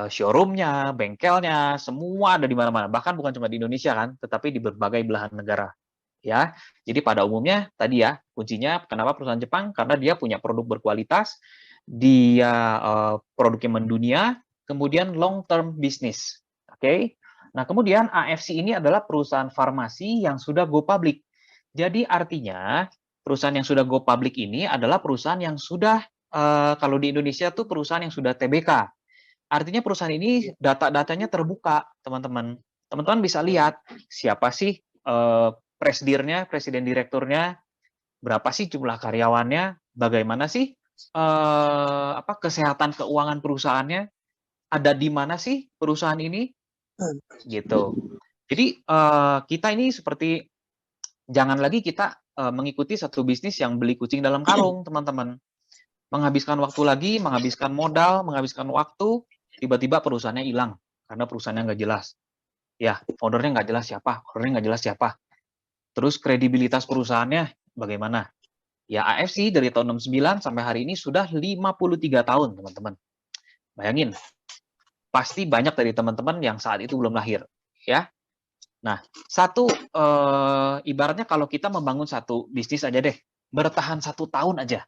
showroom-nya, bengkelnya, semua ada di mana-mana. Bahkan bukan cuma di Indonesia kan, tetapi di berbagai belahan negara. Ya, jadi pada umumnya tadi ya, kuncinya kenapa perusahaan Jepang? Karena dia punya produk berkualitas, dia produknya mendunia, kemudian long term business. Oke. Nah, kemudian AFC ini adalah perusahaan farmasi yang sudah go public. Jadi artinya perusahaan yang sudah go public ini adalah perusahaan yang sudah kalau di Indonesia tuh perusahaan yang sudah TBK. Artinya perusahaan ini data-datanya terbuka, teman-teman. Teman-teman bisa lihat siapa sih presidirnya, presiden direkturnya, berapa sih jumlah karyawannya, bagaimana sih kesehatan keuangan perusahaannya, ada di mana sih perusahaan ini, gitu. Jadi kita ini seperti jangan lagi kita mengikuti satu bisnis yang beli kucing dalam karung, teman-teman. Menghabiskan waktu lagi, menghabiskan modal, menghabiskan waktu, tiba-tiba perusahaannya hilang karena perusahaannya nggak jelas. Ya, foundernya nggak jelas siapa, ownernya nggak jelas siapa. Terus kredibilitas perusahaannya bagaimana? Ya, AFC dari tahun 69 sampai hari ini sudah 53 tahun, teman-teman. Bayangin, pasti banyak dari teman-teman yang saat itu belum lahir, ya. Nah, ibaratnya kalau kita membangun satu bisnis aja deh, bertahan 1 tahun aja,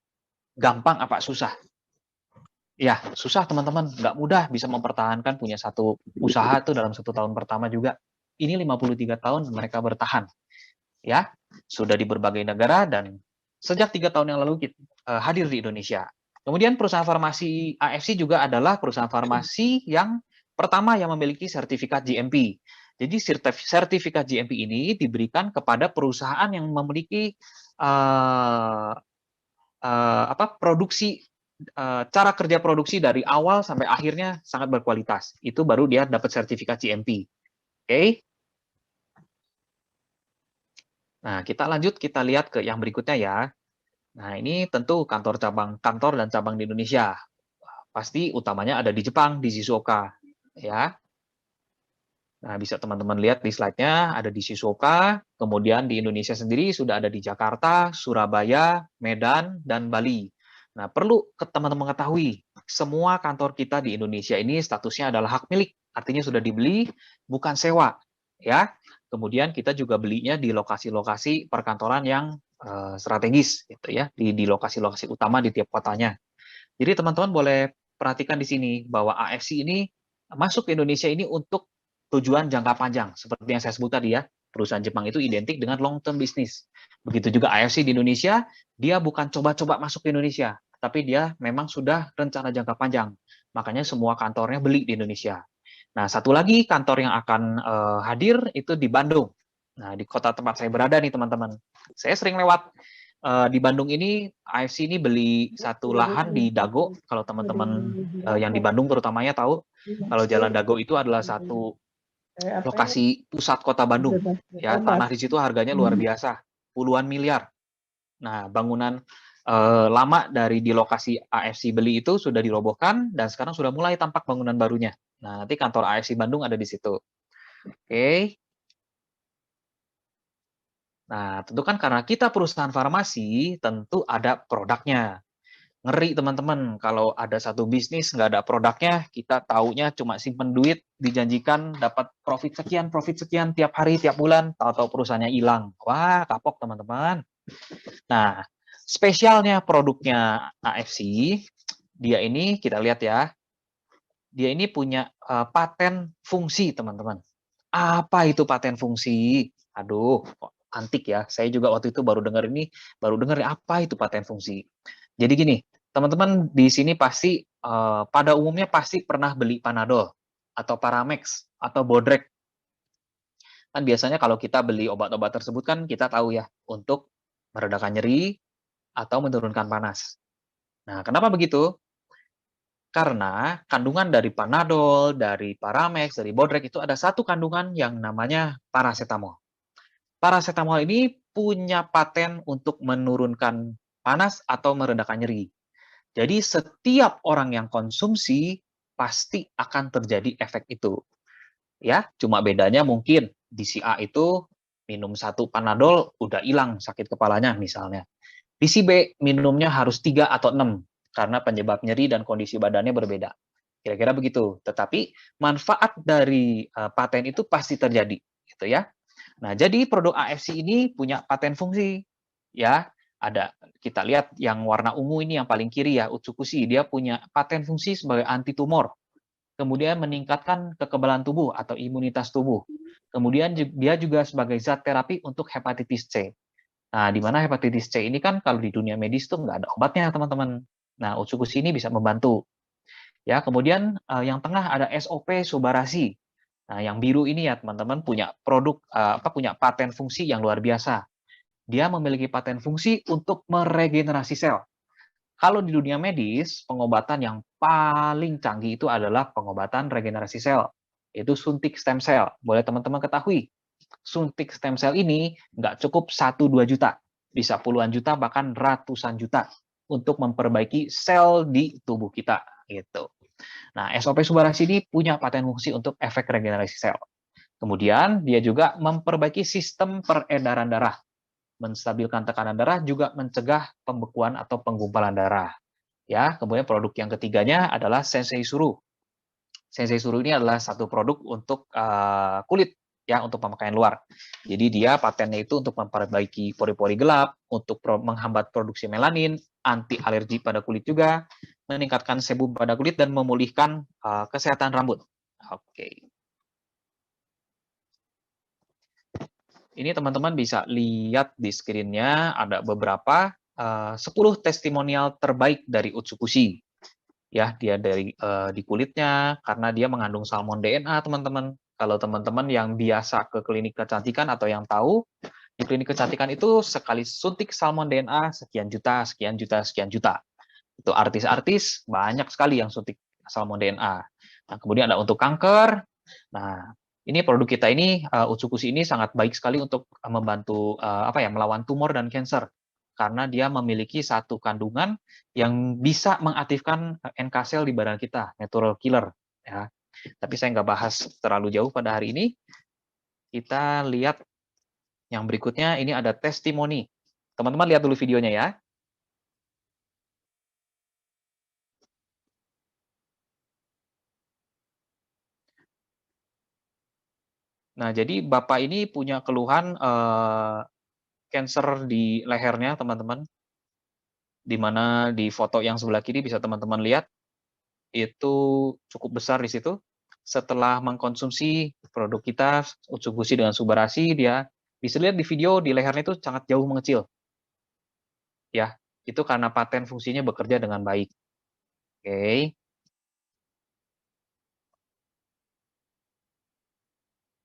gampang apa susah? Ya, susah teman-teman, nggak mudah bisa mempertahankan punya satu usaha tuh dalam 1 tahun pertama juga. Ini 53 tahun mereka bertahan. Ya, sudah di berbagai negara dan sejak 3 tahun yang lalu hadir di Indonesia. Kemudian perusahaan farmasi AFC juga adalah perusahaan farmasi yang pertama yang memiliki sertifikat GMP. Jadi sertifikat GMP ini diberikan kepada perusahaan yang memiliki produksi cara kerja produksi dari awal sampai akhirnya sangat berkualitas. Itu baru dia dapat sertifikat GMP. Oke. Nah, kita lanjut, kita lihat ke yang berikutnya ya. Nah, ini tentu kantor dan cabang di Indonesia. Pasti utamanya ada di Jepang, di Shizuoka. Ya. Nah, bisa teman-teman lihat di slide-nya, ada di Shizuoka, kemudian di Indonesia sendiri sudah ada di Jakarta, Surabaya, Medan, dan Bali. Nah, perlu teman-teman mengetahui, semua kantor kita di Indonesia ini statusnya adalah hak milik, artinya sudah dibeli, bukan sewa. Ya. Kemudian kita juga belinya di lokasi-lokasi perkantoran yang strategis, gitu ya, di lokasi-lokasi utama di tiap kotanya. Jadi teman-teman boleh perhatikan di sini bahwa AFC ini masuk ke Indonesia ini untuk tujuan jangka panjang, seperti yang saya sebut tadi ya, perusahaan Jepang itu identik dengan long term business. Begitu juga AFC di Indonesia, dia bukan coba-coba masuk ke Indonesia, tapi dia memang sudah rencana jangka panjang. Makanya semua kantornya beli di Indonesia. Nah, satu lagi kantor yang akan hadir itu di Bandung. Nah, di kota tempat saya berada nih, teman-teman. Saya sering lewat di Bandung ini, AFC ini beli satu lahan di Dago. Kalau teman-teman yang di Bandung terutamanya tahu, kalau Jalan Dago itu adalah satu lokasi pusat kota Bandung. Ya, tanah di situ harganya luar biasa, puluhan miliar. Nah, bangunan lama dari di lokasi AFC beli itu sudah dirobohkan dan sekarang sudah mulai tampak bangunan barunya. Nah, nanti kantor AFC Bandung ada di situ. Oke. Nah, tentu kan karena kita perusahaan farmasi, tentu ada produknya. Ngeri teman-teman, kalau ada satu bisnis nggak ada produknya, kita taunya cuma simpen duit, dijanjikan dapat profit sekian tiap hari, tiap bulan, tahu-tahu perusahaannya hilang. Wah, kapok teman-teman. Nah, spesialnya produknya AFC, dia ini kita lihat ya, dia ini punya paten fungsi teman-teman. Apa itu paten fungsi? Aduh, antik ya. Saya juga waktu itu baru dengar apa itu paten fungsi. Jadi gini, teman-teman di sini pasti pada umumnya pasti pernah beli Panadol atau Paramex atau Bodrek. Kan biasanya kalau kita beli obat-obat tersebut kan kita tahu ya untuk meredakan nyeri atau menurunkan panas. Nah, kenapa begitu? Karena kandungan dari Panadol, dari Paramex, dari Bodrek itu ada satu kandungan yang namanya paracetamol. Paracetamol ini punya paten untuk menurunkan panas atau meredakan nyeri. Jadi setiap orang yang konsumsi pasti akan terjadi efek itu. Ya, cuma bedanya mungkin di si A itu minum satu Panadol udah hilang sakit kepalanya misalnya. Di si B minumnya harus 3 atau 6 karena penyebab nyeri dan kondisi badannya berbeda. Kira-kira begitu. Tetapi manfaat dari paten itu pasti terjadi, gitu ya. Nah, jadi produk AFC ini punya paten fungsi. Ya, ada kita lihat yang warna ungu ini yang paling kiri ya, Utsukushi, dia punya paten fungsi sebagai anti tumor. Kemudian meningkatkan kekebalan tubuh atau imunitas tubuh. Kemudian dia juga sebagai zat terapi untuk hepatitis C. Nah, di mana hepatitis C ini kan kalau di dunia medis tuh nggak ada obatnya, teman-teman. Nah, Utsukushi ini bisa membantu. Ya, kemudian yang tengah ada SOP Subarashi. Nah, yang biru ini ya teman-teman punya produk punya paten fungsi yang luar biasa. Dia memiliki paten fungsi untuk meregenerasi sel. Kalau di dunia medis, pengobatan yang paling canggih itu adalah pengobatan regenerasi sel, yaitu suntik stem cell. Boleh teman-teman ketahui, suntik stem cell ini nggak cukup 1-2 juta, bisa puluhan juta bahkan ratusan juta untuk memperbaiki sel di tubuh kita gitu. Nah, SOP Subarashi ini punya paten fungsi untuk efek regenerasi sel. Kemudian dia juga memperbaiki sistem peredaran darah, menstabilkan tekanan darah, juga mencegah pembekuan atau penggumpalan darah. Ya, kemudian produk yang ketiganya adalah Sensei Suru. Sensei Suru ini adalah satu produk untuk kulit ya, untuk pemakaian luar. Jadi dia patennya itu untuk memperbaiki pori-pori gelap, untuk menghambat produksi melanin, anti alergi pada kulit juga, meningkatkan sebum pada kulit dan memulihkan kesehatan rambut. Oke. Ini teman-teman bisa lihat di screen-nya ada beberapa 10 testimonial terbaik dari Utsukushi. Ya, dia dari di kulitnya karena dia mengandung salmon DNA, teman-teman. Kalau teman-teman yang biasa ke klinik kecantikan atau yang tahu, di klinik kecantikan itu sekali suntik salmon DNA sekian juta, sekian juta, sekian juta. Itu artis-artis banyak sekali yang suntik salmon DNA. Nah, kemudian ada untuk kanker. Nah, ini produk kita ini Utsukushi ini sangat baik sekali untuk membantu melawan tumor dan kanker karena dia memiliki satu kandungan yang bisa mengaktifkan NK cell di badan kita, natural killer ya. Tapi saya nggak bahas terlalu jauh pada hari ini. Kita lihat yang berikutnya, ini ada testimoni. Teman-teman lihat dulu videonya ya. Nah, jadi Bapak ini punya keluhan kanker di lehernya, teman-teman. Di mana di foto yang sebelah kiri bisa teman-teman lihat, itu cukup besar di situ. Setelah mengkonsumsi produk kita, Utsukushi dengan Subarashi, dia bisa lihat di video di lehernya itu sangat jauh mengecil. Ya, Itu karena paten fungsinya bekerja dengan baik. Oke.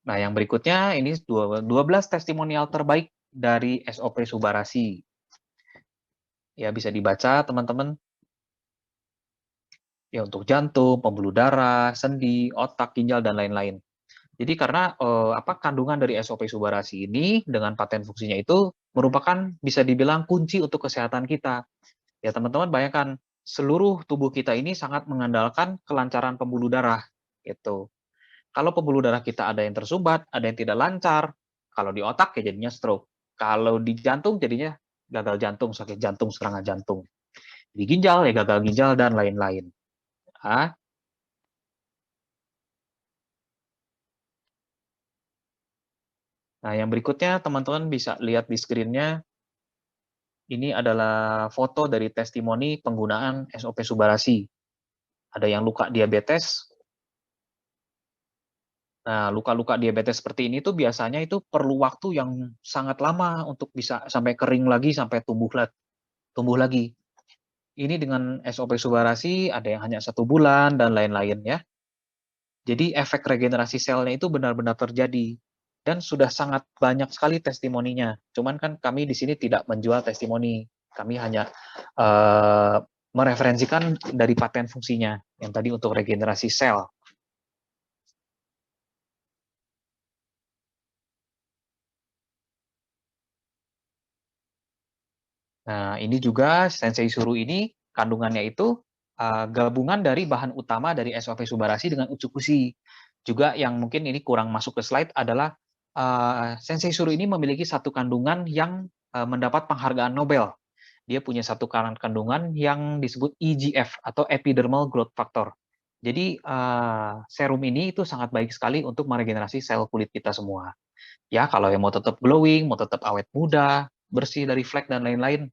Nah, yang berikutnya ini 12 testimonial terbaik dari SOP Subarasi. Ya, bisa dibaca teman-teman. Ya, untuk jantung, pembuluh darah, sendi, otak, ginjal, dan lain-lain. Jadi karena kandungan dari SOP Subarasi ini dengan paten fungsinya itu merupakan bisa dibilang kunci untuk kesehatan kita. Ya, teman-teman bayangkan seluruh tubuh kita ini sangat mengandalkan kelancaran pembuluh darah gitu. Kalau pembuluh darah kita ada yang tersumbat, ada yang tidak lancar, kalau di otak ya jadinya stroke. Kalau di jantung jadinya gagal jantung, sakit jantung, serangan jantung. Di ginjal ya gagal ginjal dan lain-lain. Nah, yang berikutnya teman-teman bisa lihat di screen-nya. Ini adalah foto dari testimoni penggunaan SOP Subarasi. Ada yang luka diabetes. Nah, luka-luka diabetes seperti ini tuh biasanya itu perlu waktu yang sangat lama untuk bisa sampai kering lagi, sampai tumbuh lagi. Ini dengan SOP Subarasi ada yang hanya 1 bulan dan lain-lain ya. Jadi efek regenerasi selnya itu benar-benar terjadi dan sudah sangat banyak sekali testimoninya. Cuman kan kami di sini tidak menjual testimoni. Kami hanya mereferensikan dari paten fungsinya yang tadi untuk regenerasi sel. Nah, ini juga Sensei Suru ini kandungannya itu gabungan dari bahan utama dari SOP Subarasi dengan Utsukushi. Juga yang mungkin ini kurang masuk ke slide adalah Sensei Suru ini memiliki satu kandungan yang mendapat penghargaan Nobel. Dia punya satu kandungan yang disebut EGF atau Epidermal Growth Factor. Jadi serum ini itu sangat baik sekali untuk meregenerasi sel kulit kita semua. Ya, kalau yang mau tetap glowing, mau tetap awet muda, bersih dari flek dan lain-lain.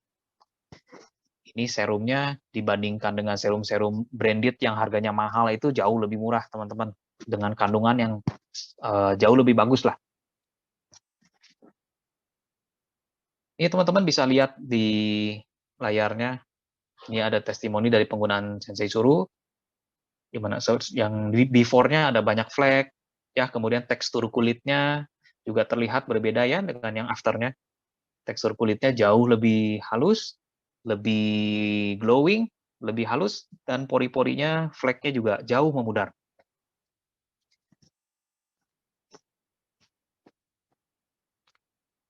Ini serumnya dibandingkan dengan serum-serum branded yang harganya mahal itu jauh lebih murah, teman-teman. Dengan kandungan yang jauh lebih bagus lah. Ini teman-teman bisa lihat di layarnya. Ini ada testimoni dari penggunaan Sensei Suru. Di mana yang before-nya ada banyak flek, ya, kemudian tekstur kulitnya juga terlihat berbeda ya dengan yang after-nya. Tekstur kulitnya jauh lebih halus, lebih glowing, lebih halus, dan pori-porinya, flek-nya juga jauh memudar.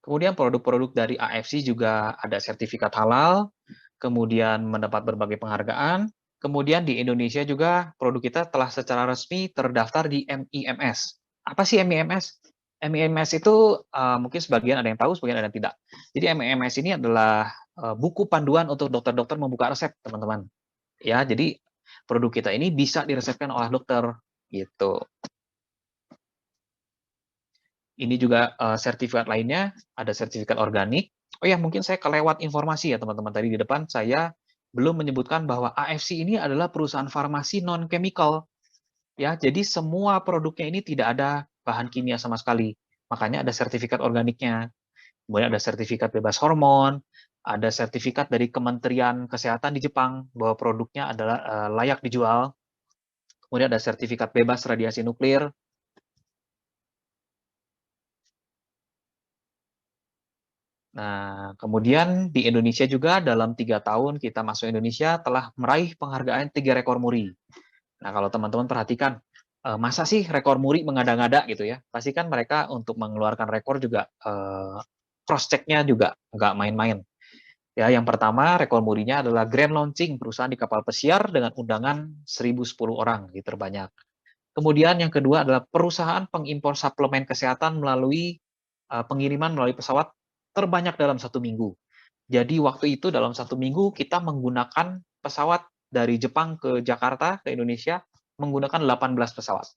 Kemudian produk-produk dari AFC juga ada sertifikat halal, kemudian mendapat berbagai penghargaan. Kemudian di Indonesia juga produk kita telah secara resmi terdaftar di MIMS. Apa sih MIMS? MIMS itu mungkin sebagian ada yang tahu, sebagian ada yang tidak. Jadi MIMS ini adalah buku panduan untuk dokter-dokter membuka resep, teman-teman. Ya, jadi produk kita ini bisa diresepkan oleh dokter, gitu. Ini juga sertifikat lainnya, ada sertifikat organik. Oh ya, mungkin saya kelewat informasi ya teman-teman. Tadi di depan saya belum menyebutkan bahwa AFC ini adalah perusahaan farmasi non-chemical. Ya, jadi semua produknya ini tidak ada bahan kimia sama sekali. Makanya ada sertifikat organiknya. Kemudian ada sertifikat bebas hormon, ada sertifikat dari Kementerian Kesehatan di Jepang bahwa produknya adalah layak dijual. Kemudian ada sertifikat bebas radiasi nuklir. Nah, kemudian di Indonesia juga dalam 3 tahun kita masuk Indonesia telah meraih penghargaan 3 rekor muri. Nah, kalau teman-teman perhatikan, masa sih rekor muri mengada-ngada gitu ya? Pasti kan mereka untuk mengeluarkan rekor juga cross-check-nya juga nggak main-main. Ya, yang pertama rekor murinya adalah grand launching perusahaan di kapal pesiar dengan undangan 1.010 orang, gitu terbanyak. Kemudian yang kedua adalah perusahaan pengimpor suplemen kesehatan melalui pengiriman melalui pesawat terbanyak dalam 1 minggu. Jadi waktu itu dalam 1 minggu kita menggunakan pesawat dari Jepang ke Jakarta, ke Indonesia, menggunakan 18 pesawat.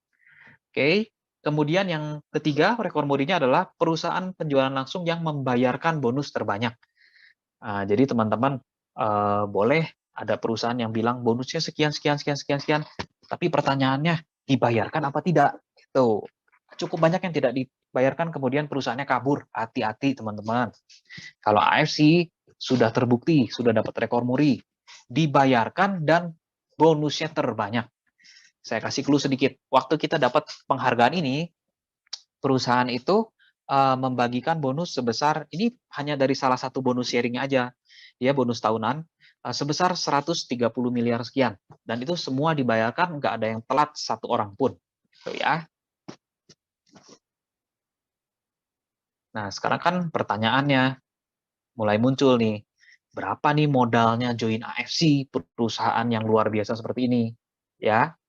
Oke. Kemudian yang ketiga, rekor murinya adalah perusahaan penjualan langsung yang membayarkan bonus terbanyak. Jadi teman-teman boleh ada perusahaan yang bilang bonusnya sekian, tapi pertanyaannya dibayarkan apa tidak? Gitu. Cukup banyak yang tidak dibayarkan, kemudian perusahaannya kabur. Hati-hati teman-teman. Kalau AFC sudah terbukti, sudah dapat rekor muri, dibayarkan, dan bonusnya terbanyak. Saya kasih clue sedikit. Waktu kita dapat penghargaan ini, perusahaan itu membagikan bonus sebesar, ini hanya dari salah satu bonus sharingnya aja, ya bonus tahunan, sebesar 130 miliar sekian. Dan itu semua dibayarkan, nggak ada yang telat satu orang pun. Gitu ya. Nah, sekarang kan pertanyaannya mulai muncul nih. Berapa nih modalnya join AFC, perusahaan yang luar biasa seperti ini? Ya.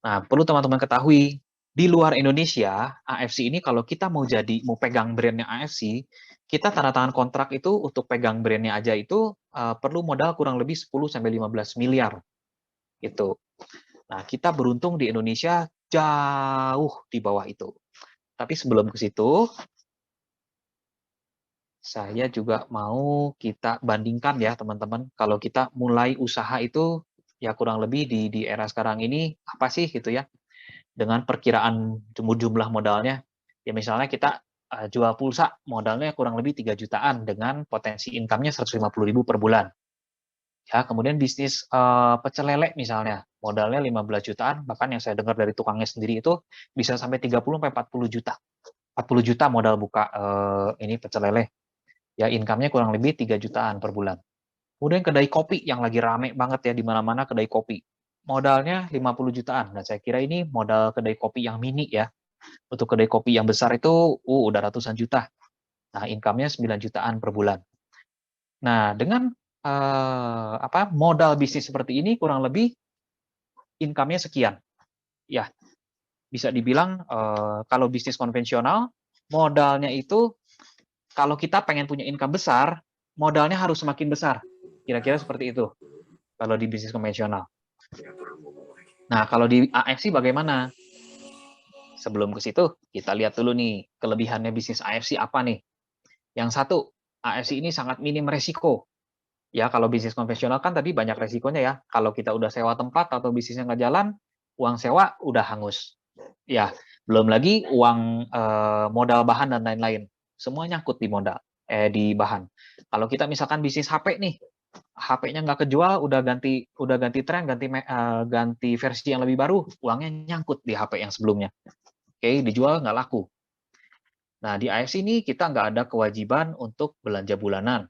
Nah, perlu teman-teman ketahui, di luar Indonesia, AFC ini kalau kita mau pegang brandnya AFC, kita tanda tangan kontrak itu untuk pegang brandnya aja itu perlu modal kurang lebih 10-15 miliar. Gitu. Nah, kita beruntung di Indonesia jauh di bawah itu. Tapi sebelum ke situ, saya juga mau kita bandingkan ya teman-teman, kalau kita mulai usaha itu ya kurang lebih di era sekarang ini apa sih gitu ya, dengan perkiraan jumlah modalnya. Ya misalnya kita jual pulsa, modalnya kurang lebih 3 jutaan dengan potensi income-nya 150.000 per bulan. Ya, kemudian bisnis pecel lele misalnya, modalnya 15 jutaan, bahkan yang saya dengar dari tukangnya sendiri itu bisa sampai 30-40 juta. 40 juta modal buka ini pecel lele. Ya, income-nya kurang lebih 3 jutaan per bulan. Kemudian kedai kopi yang lagi rame banget ya, di mana-mana kedai kopi. Modalnya 50 jutaan. Dan saya kira ini modal kedai kopi yang mini ya. Untuk kedai kopi yang besar itu udah ratusan juta. Nah, income-nya 9 jutaan per bulan. Nah, dengan modal bisnis seperti ini kurang lebih income-nya sekian. Ya, bisa dibilang kalau bisnis konvensional, modalnya itu kalau kita pengen punya income besar, modalnya harus semakin besar. Kira-kira seperti itu kalau di bisnis konvensional. Nah, kalau di AFC bagaimana? Sebelum ke situ, kita lihat dulu nih, kelebihannya bisnis AFC apa nih? Yang satu, AFC ini sangat minim resiko. Ya, kalau bisnis konvensional kan tadi banyak resikonya ya. Kalau kita udah sewa tempat atau bisnisnya nggak jalan, uang sewa udah hangus. Ya, belum lagi uang modal bahan dan lain-lain. Semua nyangkut di di bahan. Kalau kita misalkan bisnis HP nih, HP-nya nggak kejual, udah ganti tren, ganti versi yang lebih baru, uangnya nyangkut di HP yang sebelumnya. Oke, dijual nggak laku. Nah, di AFC ini kita nggak ada kewajiban untuk belanja bulanan.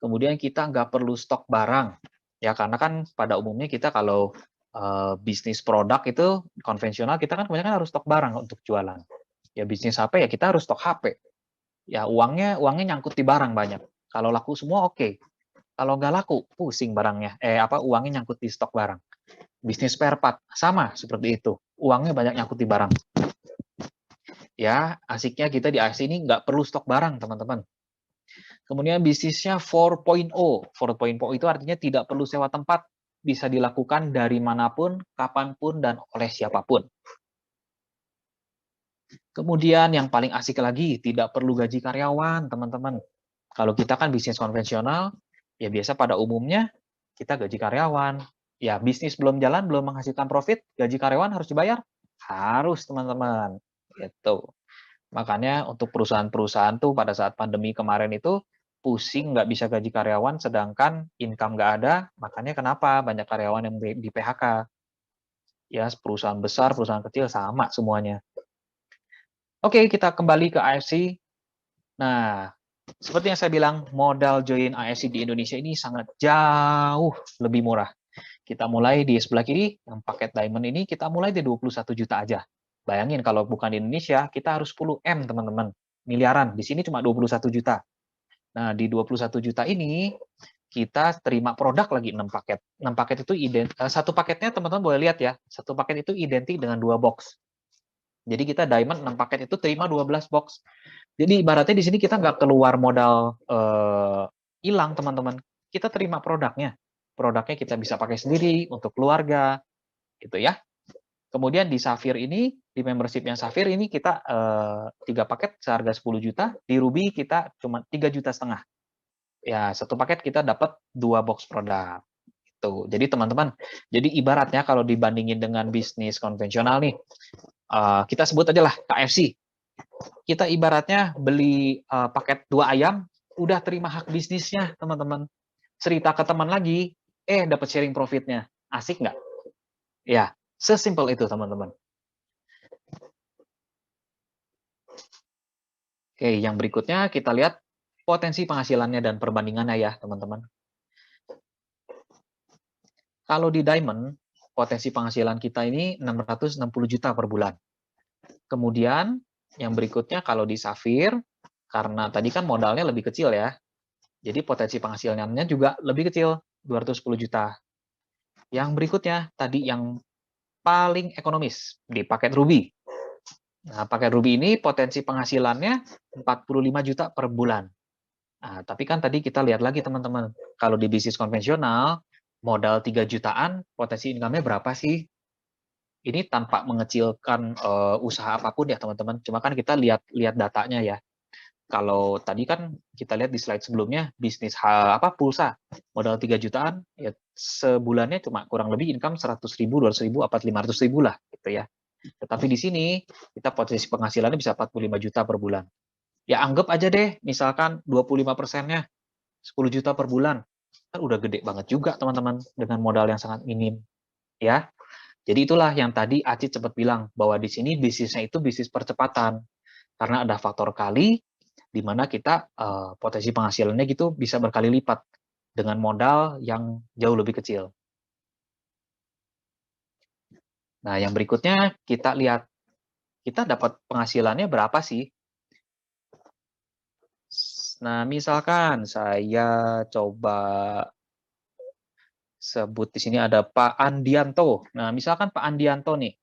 Kemudian kita nggak perlu stok barang. Ya, karena kan pada umumnya kita kalau bisnis produk itu konvensional, kita kan kebanyakan harus stok barang untuk jualan. Ya, bisnis HP ya kita harus stok HP. Ya, uangnya nyangkut di barang banyak. Kalau laku semua oke. Kalau nggak laku, pusing barangnya. Uangnya nyangkut di stok barang. Bisnis spare part sama seperti itu. Uangnya banyak nyangkut di barang. Ya, asiknya kita di AFC ini nggak perlu stok barang, teman-teman. Kemudian bisnisnya 4.0. 4.0 itu artinya tidak perlu sewa tempat, bisa dilakukan dari manapun, kapanpun, dan oleh siapapun. Kemudian yang paling asik lagi, tidak perlu gaji karyawan, teman-teman. Kalau kita kan bisnis konvensional, ya biasa pada umumnya kita gaji karyawan. Ya bisnis belum jalan, belum menghasilkan profit, gaji karyawan harus dibayar? Harus, teman-teman. Gitu. Makanya untuk perusahaan-perusahaan tuh pada saat pandemi kemarin itu pusing nggak bisa gaji karyawan, sedangkan income nggak ada. Makanya kenapa banyak karyawan yang di PHK. Ya, perusahaan besar, perusahaan kecil sama semuanya. Oke, kita kembali ke AFC. Nah, seperti yang saya bilang, modal join AFC di Indonesia ini sangat jauh lebih murah. Kita mulai di sebelah kiri, yang paket diamond ini kita mulai di 21 juta aja. Bayangin kalau bukan di Indonesia, kita harus 10 M, teman-teman. Miliaran. Di sini cuma 21 juta. Nah, di 21 juta ini, kita terima produk lagi 6 paket. 6 paket itu satu paketnya teman-teman boleh lihat ya, satu paket itu identik dengan 2 box. Jadi kita diamond 6 paket itu terima 12 box. Jadi ibaratnya di sini kita nggak keluar modal hilang, teman-teman. Kita terima produknya. Produknya kita bisa pakai sendiri untuk keluarga, gitu ya. Kemudian di Safir ini, di membership yang Safir ini kita 3 paket seharga 10 juta, di Ruby kita cuma 3,5 juta. Ya, satu paket kita dapat 2 box produk. Gitu. Jadi teman-teman, jadi ibaratnya kalau dibandingin dengan bisnis konvensional nih, kita sebut aja lah KFC. Kita ibaratnya beli paket 2 ayam, udah terima hak bisnisnya, teman-teman. Cerita ke teman lagi, dapat sharing profitnya. Asik nggak? Ya, sesimpel itu, teman-teman. Oke, yang berikutnya kita lihat potensi penghasilannya dan perbandingannya ya, teman-teman. Kalau di Diamond, potensi penghasilan kita ini 660 juta per bulan. Kemudian, yang berikutnya kalau di Sapphire, karena tadi kan modalnya lebih kecil ya, jadi potensi penghasilannya juga lebih kecil, 210 juta. Yang berikutnya, tadi yang paling ekonomis, di paket Ruby. Nah, paket Ruby ini potensi penghasilannya 45 juta per bulan. Nah, tapi kan tadi kita lihat lagi teman-teman, kalau di bisnis konvensional, modal 3 jutaan, potensi income-nya berapa sih? Ini tanpa mengecilkan usaha apapun ya teman-teman, cuma kan kita lihat datanya ya. Kalau tadi kan kita lihat di slide sebelumnya, bisnis pulsa, modal 3 jutaan, ya sebulannya cuma kurang lebih income 100.000, 200.000, apa 500.000 lah gitu ya. Tetapi di sini kita potensi penghasilannya bisa 45 juta per bulan. Ya anggap aja deh, misalkan 25%-nya 10 juta per bulan. Kan udah gede banget juga teman-teman dengan modal yang sangat minim. Ya. Jadi itulah yang tadi Acit sempat bilang bahwa di sini bisnisnya itu bisnis percepatan. Karena ada faktor kali di mana kita potensi penghasilannya gitu bisa berkali lipat dengan modal yang jauh lebih kecil. Nah, yang berikutnya kita lihat kita dapat penghasilannya berapa sih? Nah, misalkan saya coba sebut di sini ada Pak Andianto. Nah, misalkan Pak Andianto nih.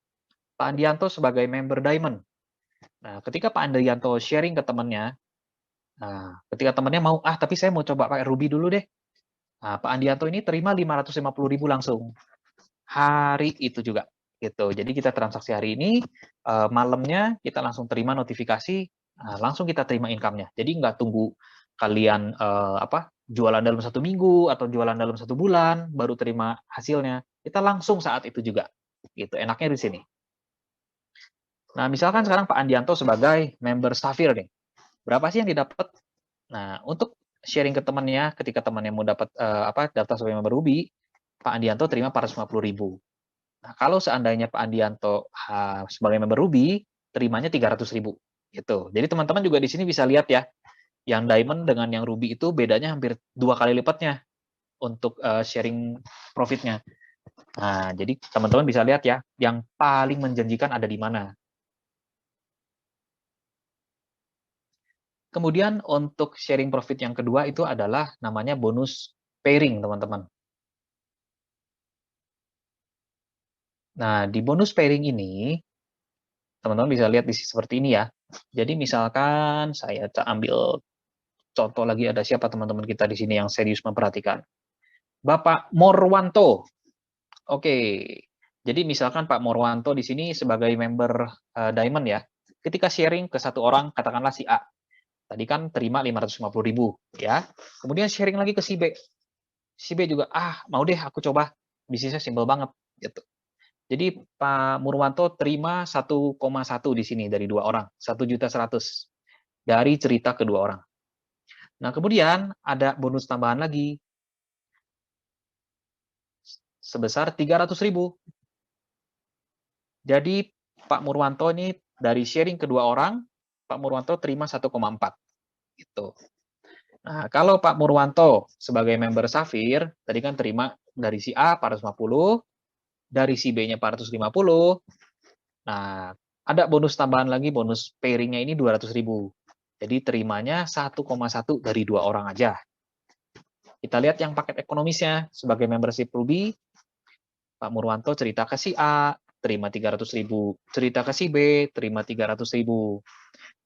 Pak Andianto sebagai member Diamond. Nah, ketika Pak Andianto sharing ke temannya, nah, ketika temannya mau, tapi saya mau coba pakai Ruby dulu deh. Nah, Pak Andianto ini terima 550.000 langsung. Hari itu juga. Gitu. Jadi kita transaksi hari ini, malamnya kita langsung terima notifikasi, langsung kita terima income-nya. Jadi nggak tunggu kalian jualan dalam 1 minggu atau jualan dalam 1 bulan baru terima hasilnya. Kita langsung saat itu juga. Gitu. Enaknya di sini. Nah, misalkan sekarang Pak Andianto sebagai member Sapphire nih. Berapa sih yang didapat? Nah, untuk sharing ke temannya ketika temannya mau dapat daftar sebagai member Ruby, Pak Andianto terima 450.000. Nah, kalau seandainya Pak Andianto sebagai member Ruby, terimanya 300.000 gitu. Jadi teman-teman juga di sini bisa lihat ya, yang Diamond dengan yang Ruby itu bedanya hampir 2 kali lipatnya untuk sharing profitnya. Nah, jadi teman-teman bisa lihat ya, yang paling menjanjikan ada di mana. Kemudian untuk sharing profit yang kedua itu adalah namanya bonus pairing, teman-teman. Nah, di bonus pairing ini, teman-teman bisa lihat di seperti ini ya. Jadi misalkan saya ambil contoh lagi, ada siapa teman-teman kita di sini yang serius memperhatikan. Bapak Morwanto. Oke. Jadi misalkan Pak Morwanto di sini sebagai member Diamond ya. Ketika sharing ke satu orang, katakanlah si A. Tadi kan terima 550.000 ya. Kemudian sharing lagi ke si B. Si B juga, mau deh aku coba. Bisnisnya simpel banget gitu. Jadi Pak Murwanto terima 1,1 di sini dari 2 orang, 1.100.000 dari cerita kedua orang. Nah, kemudian ada bonus tambahan lagi sebesar 300.000. Jadi Pak Murwanto ini dari sharing kedua orang, Pak Murwanto terima 1,4 gitu. Nah, kalau Pak Murwanto sebagai member Sapphire, tadi kan terima dari si A 450, dari si B-nya 450. Nah, ada bonus tambahan lagi, bonus pairing-nya ini 200.000. Jadi terimanya 1,1 dari 2 orang aja. Kita lihat yang paket ekonomisnya sebagai membership Ruby, Pak Murwanto cerita ke si A, terima 300.000. Cerita ke si B, terima 300.000.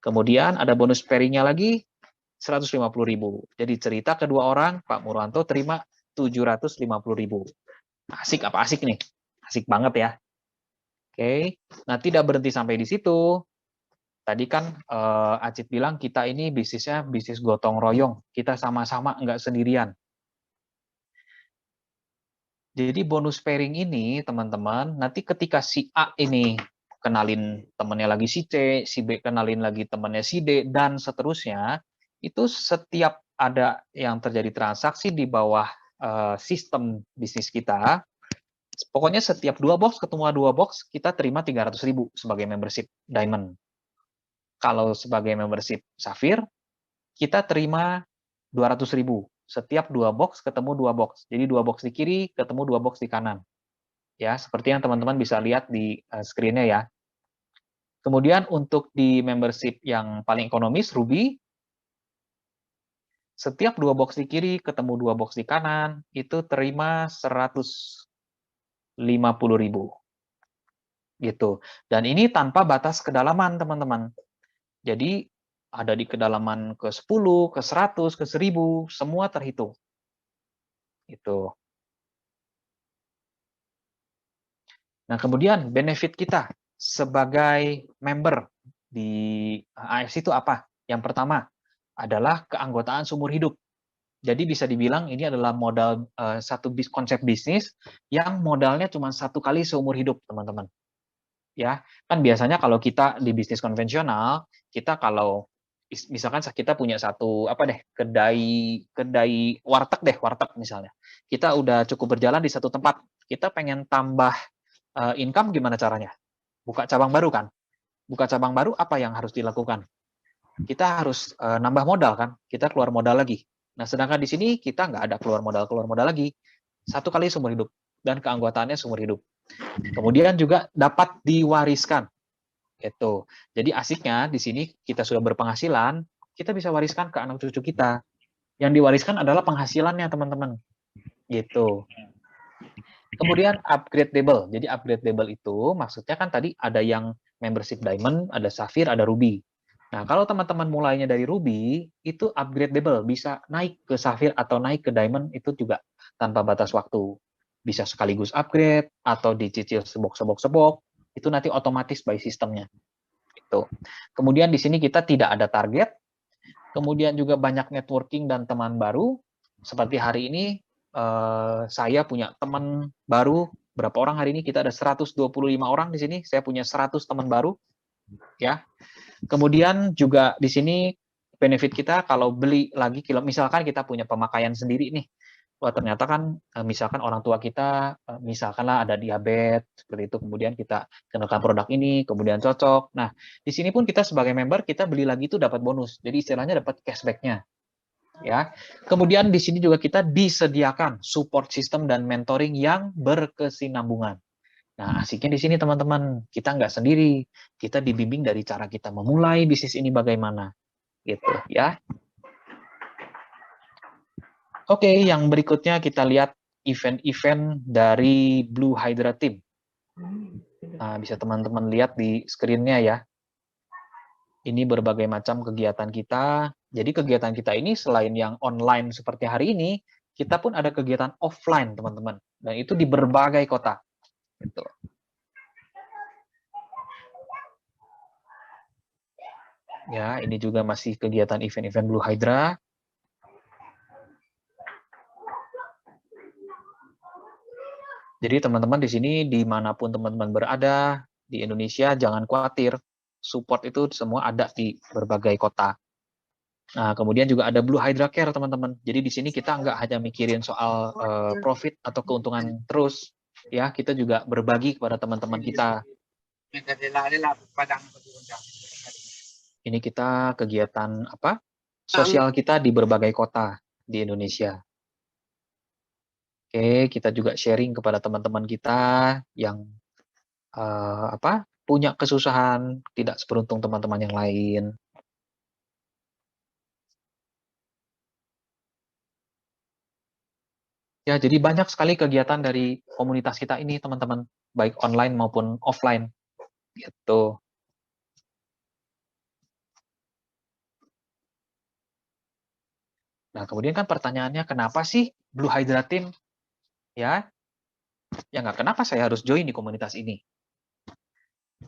Kemudian ada bonus pairing-nya lagi, 150.000. Jadi cerita kedua orang, Pak Murwanto terima 750.000. Asik apa asik nih? Asik banget ya. Oke, nah tidak berhenti sampai di situ. Tadi kan Acit bilang kita ini bisnisnya bisnis gotong royong. Kita sama-sama nggak sendirian. Jadi bonus pairing ini, teman-teman, nanti ketika si A ini kenalin temannya lagi si C, si B kenalin lagi temannya si D, dan seterusnya, itu setiap ada yang terjadi transaksi di bawah sistem bisnis kita, pokoknya setiap 2 box ketemu 2 box, kita terima 300.000 sebagai membership Diamond. Kalau sebagai membership Sapphire, kita terima 200.000. Setiap 2 box ketemu 2 box. Jadi 2 box di kiri ketemu 2 box di kanan. Ya, seperti yang teman-teman bisa lihat di screen-nya ya. Kemudian untuk di membership yang paling ekonomis, Ruby, setiap 2 box di kiri ketemu 2 box di kanan, itu terima 150.000. Gitu. Dan ini tanpa batas kedalaman, teman-teman. Jadi ada di kedalaman ke 10, ke 100, ke 1000, semua terhitung. Itu. Nah, kemudian benefit kita sebagai member di AS itu apa? Yang pertama adalah keanggotaan seumur hidup. Jadi bisa dibilang ini adalah modal satu konsep bisnis yang modalnya cuma 1 kali seumur hidup, teman-teman. Ya, kan biasanya kalau kita di bisnis konvensional, kita kalau misalkan kita punya satu kedai warteg misalnya. Kita udah cukup berjalan di satu tempat, kita pengen tambah income gimana caranya? Buka cabang baru kan? Buka cabang baru apa yang harus dilakukan? Kita harus nambah modal kan? Kita keluar modal lagi. Nah, sedangkan di sini kita nggak ada keluar modal lagi. 1 kali seumur hidup dan keanggotaannya seumur hidup. Kemudian juga dapat diwariskan. Itu. Jadi asiknya di sini kita sudah berpenghasilan, kita bisa wariskan ke anak cucu kita. Yang diwariskan adalah penghasilannya, teman-teman. Gitu. Kemudian upgradable. Jadi upgradable itu maksudnya kan tadi ada yang membership Diamond, ada Sapphire, ada Ruby. Nah, kalau teman-teman mulainya dari Ruby, itu upgradable, bisa naik ke Sapphire atau naik ke Diamond, itu juga tanpa batas waktu. Bisa sekaligus upgrade, atau dicicil sebok, itu nanti otomatis by sistemnya. Itu. Kemudian di sini kita tidak ada target, kemudian juga banyak networking dan teman baru, seperti hari ini, saya punya teman baru, berapa orang hari ini? Kita ada 125 orang di sini, saya punya 100 teman baru, ya. Kemudian juga di sini benefit kita kalau beli lagi misalkan kita punya pemakaian sendiri nih. Wah, ternyata kan misalkan orang tua kita misalkanlah ada diabetes seperti itu, kemudian kita kenalkan produk ini, kemudian cocok. Nah, di sini pun kita sebagai member kita beli lagi itu dapat bonus. Jadi istilahnya dapat cashback-nya. Ya. Kemudian di sini juga kita disediakan support system dan mentoring yang berkesinambungan. Nah, asiknya di sini teman-teman, kita nggak sendiri, kita dibimbing dari cara kita memulai bisnis ini bagaimana, gitu ya. Oke, yang berikutnya kita lihat event-event dari Blue Hydra Team. Nah, bisa teman-teman lihat di screen-nya ya. Ini berbagai macam kegiatan kita. Jadi kegiatan kita ini selain yang online seperti hari ini, kita pun ada kegiatan offline, teman-teman. Dan itu di berbagai kota. Gitu. Ya, ini juga masih kegiatan event-event Blue Hydra. Jadi teman-teman di sini, dimanapun teman-teman berada, di Indonesia, jangan khawatir. Support itu semua ada di berbagai kota. Nah, kemudian juga ada Blue Hydra Care, teman-teman. Jadi di sini kita nggak hanya mikirin soal profit atau keuntungan terus, ya, kita juga berbagi kepada teman-teman kita. Ini kita kegiatan apa? Sosial kita di berbagai kota di Indonesia. Oke, kita juga sharing kepada teman-teman kita yang punya kesusahan, tidak seberuntung teman-teman yang lain. Ya, jadi banyak sekali kegiatan dari komunitas kita ini, teman-teman, baik online maupun offline. Gitu. Nah, kemudian kan pertanyaannya, kenapa sih Blue Hydra Team? Ya nggak, kenapa saya harus join di komunitas ini?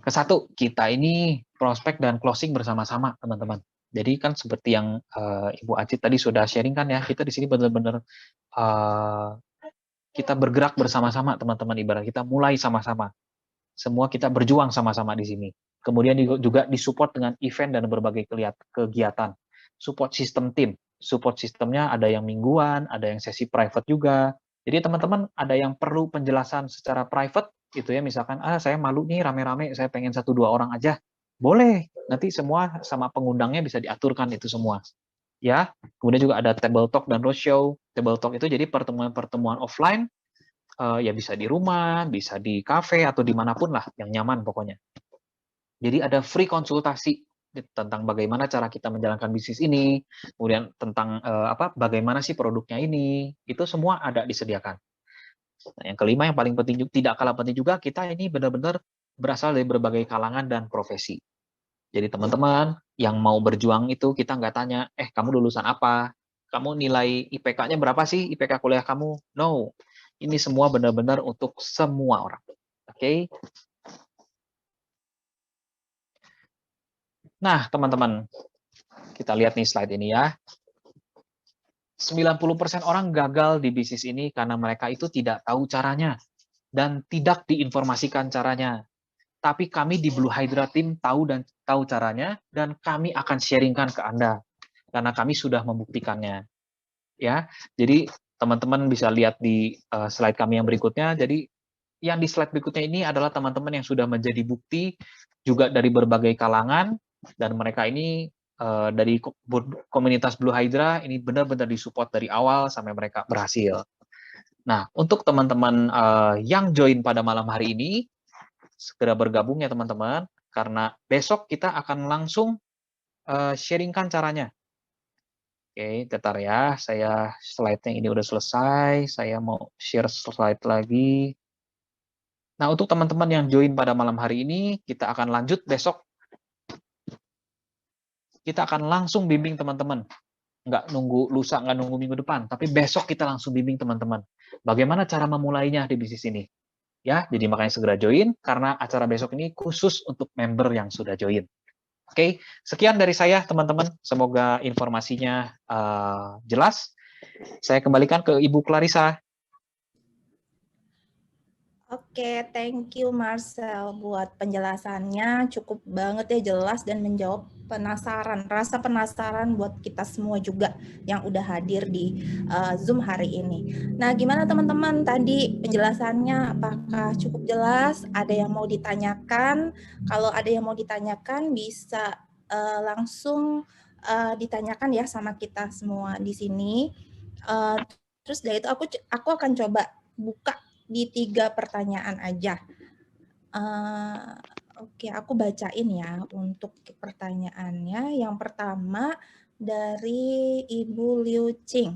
Kesatu, kita ini prospek dan closing bersama-sama, teman-teman. Jadi kan seperti yang Ibu Acit tadi sudah sharing kan ya, kita di sini benar-benar kita bergerak bersama-sama, teman-teman, ibarat kita mulai sama-sama. Semua kita berjuang sama-sama di sini. Kemudian juga disupport dengan event dan berbagai kegiatan. Support sistem tim. support sistemnya ada yang mingguan, ada yang sesi private juga. Jadi teman-teman ada yang perlu penjelasan secara private gitu ya, misalkan saya malu nih rame-rame, saya pengen 1-2 orang aja. Boleh, nanti semua sama pengundangnya bisa diaturkan itu semua. Ya, kemudian juga ada table talk dan roadshow. Table talk itu jadi pertemuan-pertemuan offline, ya bisa di rumah, bisa di kafe atau dimanapun lah yang nyaman pokoknya. Jadi ada free konsultasi tentang bagaimana cara kita menjalankan bisnis ini, kemudian tentang bagaimana sih produknya ini, itu semua ada disediakan. Nah, yang kelima yang paling penting, tidak kalah penting juga, kita ini benar-benar berasal dari berbagai kalangan dan profesi. Jadi teman-teman yang mau berjuang itu kita nggak tanya, kamu lulusan apa? Kamu nilai IPK-nya berapa sih? IPK kuliah kamu? No. Ini semua benar-benar untuk semua orang. Oke? Nah, teman-teman, kita lihat nih slide ini ya. 90% orang gagal di bisnis ini karena mereka itu tidak tahu caranya dan tidak diinformasikan caranya. Tapi kami di Blue Hydra Team tahu caranya, dan kami akan sharingkan ke Anda karena kami sudah membuktikannya. Ya, jadi teman-teman bisa lihat di slide kami yang berikutnya. Jadi yang di slide berikutnya ini adalah teman-teman yang sudah menjadi bukti juga dari berbagai kalangan, dan mereka ini dari komunitas Blue Hydra ini benar-benar disupport dari awal sampai mereka berhasil. Nah, untuk teman-teman yang join pada malam hari ini, segera bergabung ya teman-teman, karena besok kita akan langsung sharingkan caranya. Oke, bentar ya, saya slide-nya ini udah selesai, saya mau share slide lagi. Nah, untuk teman-teman yang join pada malam hari ini, kita akan lanjut besok. Kita akan langsung bimbing teman-teman. Nggak nunggu lusa, nggak nunggu minggu depan, tapi besok kita langsung bimbing teman-teman. Bagaimana cara memulainya di bisnis ini? Ya, jadi makanya segera join, karena acara besok ini khusus untuk member yang sudah join. Oke, sekian dari saya teman-teman. Semoga informasinya jelas. Saya kembalikan ke Ibu Clarissa. Oke, thank you Marcel buat penjelasannya, cukup banget ya, jelas dan menjawab rasa penasaran buat kita semua juga yang udah hadir di Zoom hari ini. Nah, gimana teman-teman tadi penjelasannya, apakah cukup jelas? Ada yang mau ditanyakan? Kalau ada yang mau ditanyakan bisa langsung ditanyakan ya sama kita semua di sini. Terus dari itu aku akan coba buka di 3 pertanyaan aja. Oke, aku bacain ya untuk pertanyaannya. Yang pertama dari Ibu Liu Ching.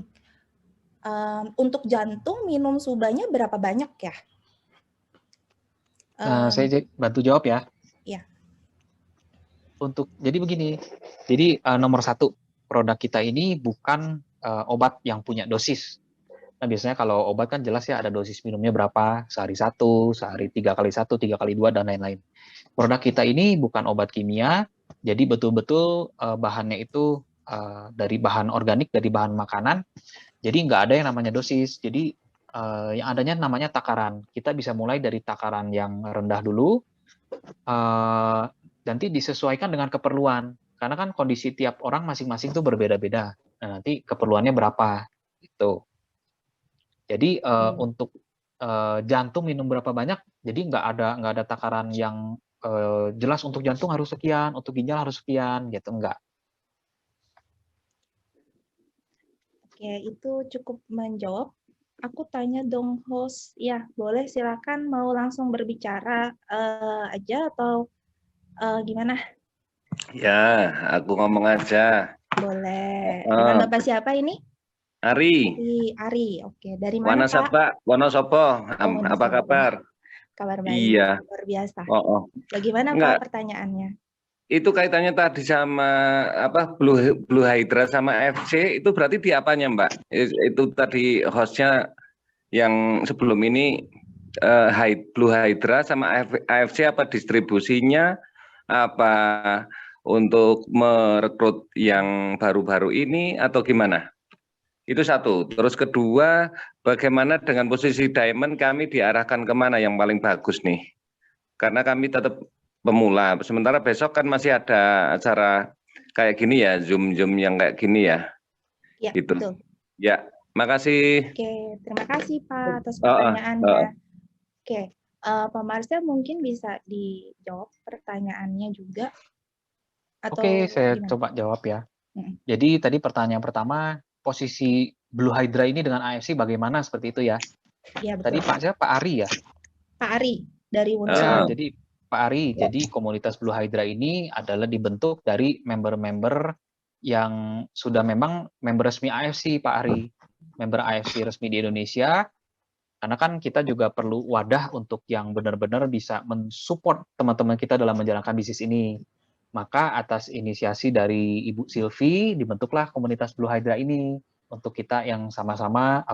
Untuk jantung minum subanya berapa banyak ya? Saya bantu jawab ya. Iya. Jadi begini, jadi nomor 1, produk kita ini bukan obat yang punya dosis. Nah, biasanya kalau obat kan jelas ya ada dosis minumnya berapa, sehari 1, sehari 3 kali 1, 3 kali 2, dan lain-lain. Produk kita ini bukan obat kimia, jadi betul-betul bahannya itu dari bahan organik, dari bahan makanan, jadi nggak ada yang namanya dosis. Jadi yang adanya namanya takaran. Kita bisa mulai dari takaran yang rendah dulu, nanti disesuaikan dengan keperluan. Karena kan kondisi tiap orang masing-masing tuh berbeda-beda. Nah, nanti keperluannya berapa, gitu. Jadi untuk jantung minum berapa banyak, jadi nggak ada takaran yang jelas untuk jantung harus sekian, untuk ginjal harus sekian, gitu, enggak. Oke, itu cukup menjawab. Aku tanya dong host, ya boleh silakan mau langsung berbicara aja atau gimana? Ya, aku ngomong aja. Boleh. Dengan Bapak siapa ini? Ari. Ari, oke. Dari mana Pak? Wonosobo. Apa kabar? Kabar baik. Iya. Luar biasa. Bagaimana Pak pertanyaannya? Itu kaitannya tadi sama Blue Hydra sama AFC, itu berarti di apanya Mbak? Itu tadi hostnya yang sebelum ini Blue Hydra sama AFC, apa distribusinya, apa untuk merekrut yang baru-baru ini atau gimana? Itu satu. Terus kedua, bagaimana dengan posisi Diamond, kami diarahkan kemana yang paling bagus nih? Karena kami tetap pemula. Sementara besok kan masih ada acara kayak gini ya, Zoom yang kayak gini ya. Ya, gitu. betul. Ya, makasih. Oke, terima kasih Pak atas pertanyaannya. Oke, Pak Marcel mungkin bisa dijawab pertanyaannya juga atau Oke, saya gimana? coba jawab ya. Jadi tadi pertanyaan pertama, posisi Blue Hydra ini dengan AFC bagaimana seperti itu ya? Iya, Tadi betul. Pak Ari ya? Pak Ari dari Ya, Wonosobo. jadi Pak Ari, jadi komunitas Blue Hydra ini adalah dibentuk dari member-member yang sudah memang member resmi AFC, Pak Ari. Member AFC resmi di Indonesia, karena kan kita juga perlu wadah untuk yang benar-benar bisa mensupport teman-teman kita dalam menjalankan bisnis ini. Maka atas inisiasi dari Ibu Silvi, dibentuklah komunitas Blue Hydra ini untuk kita yang sama-sama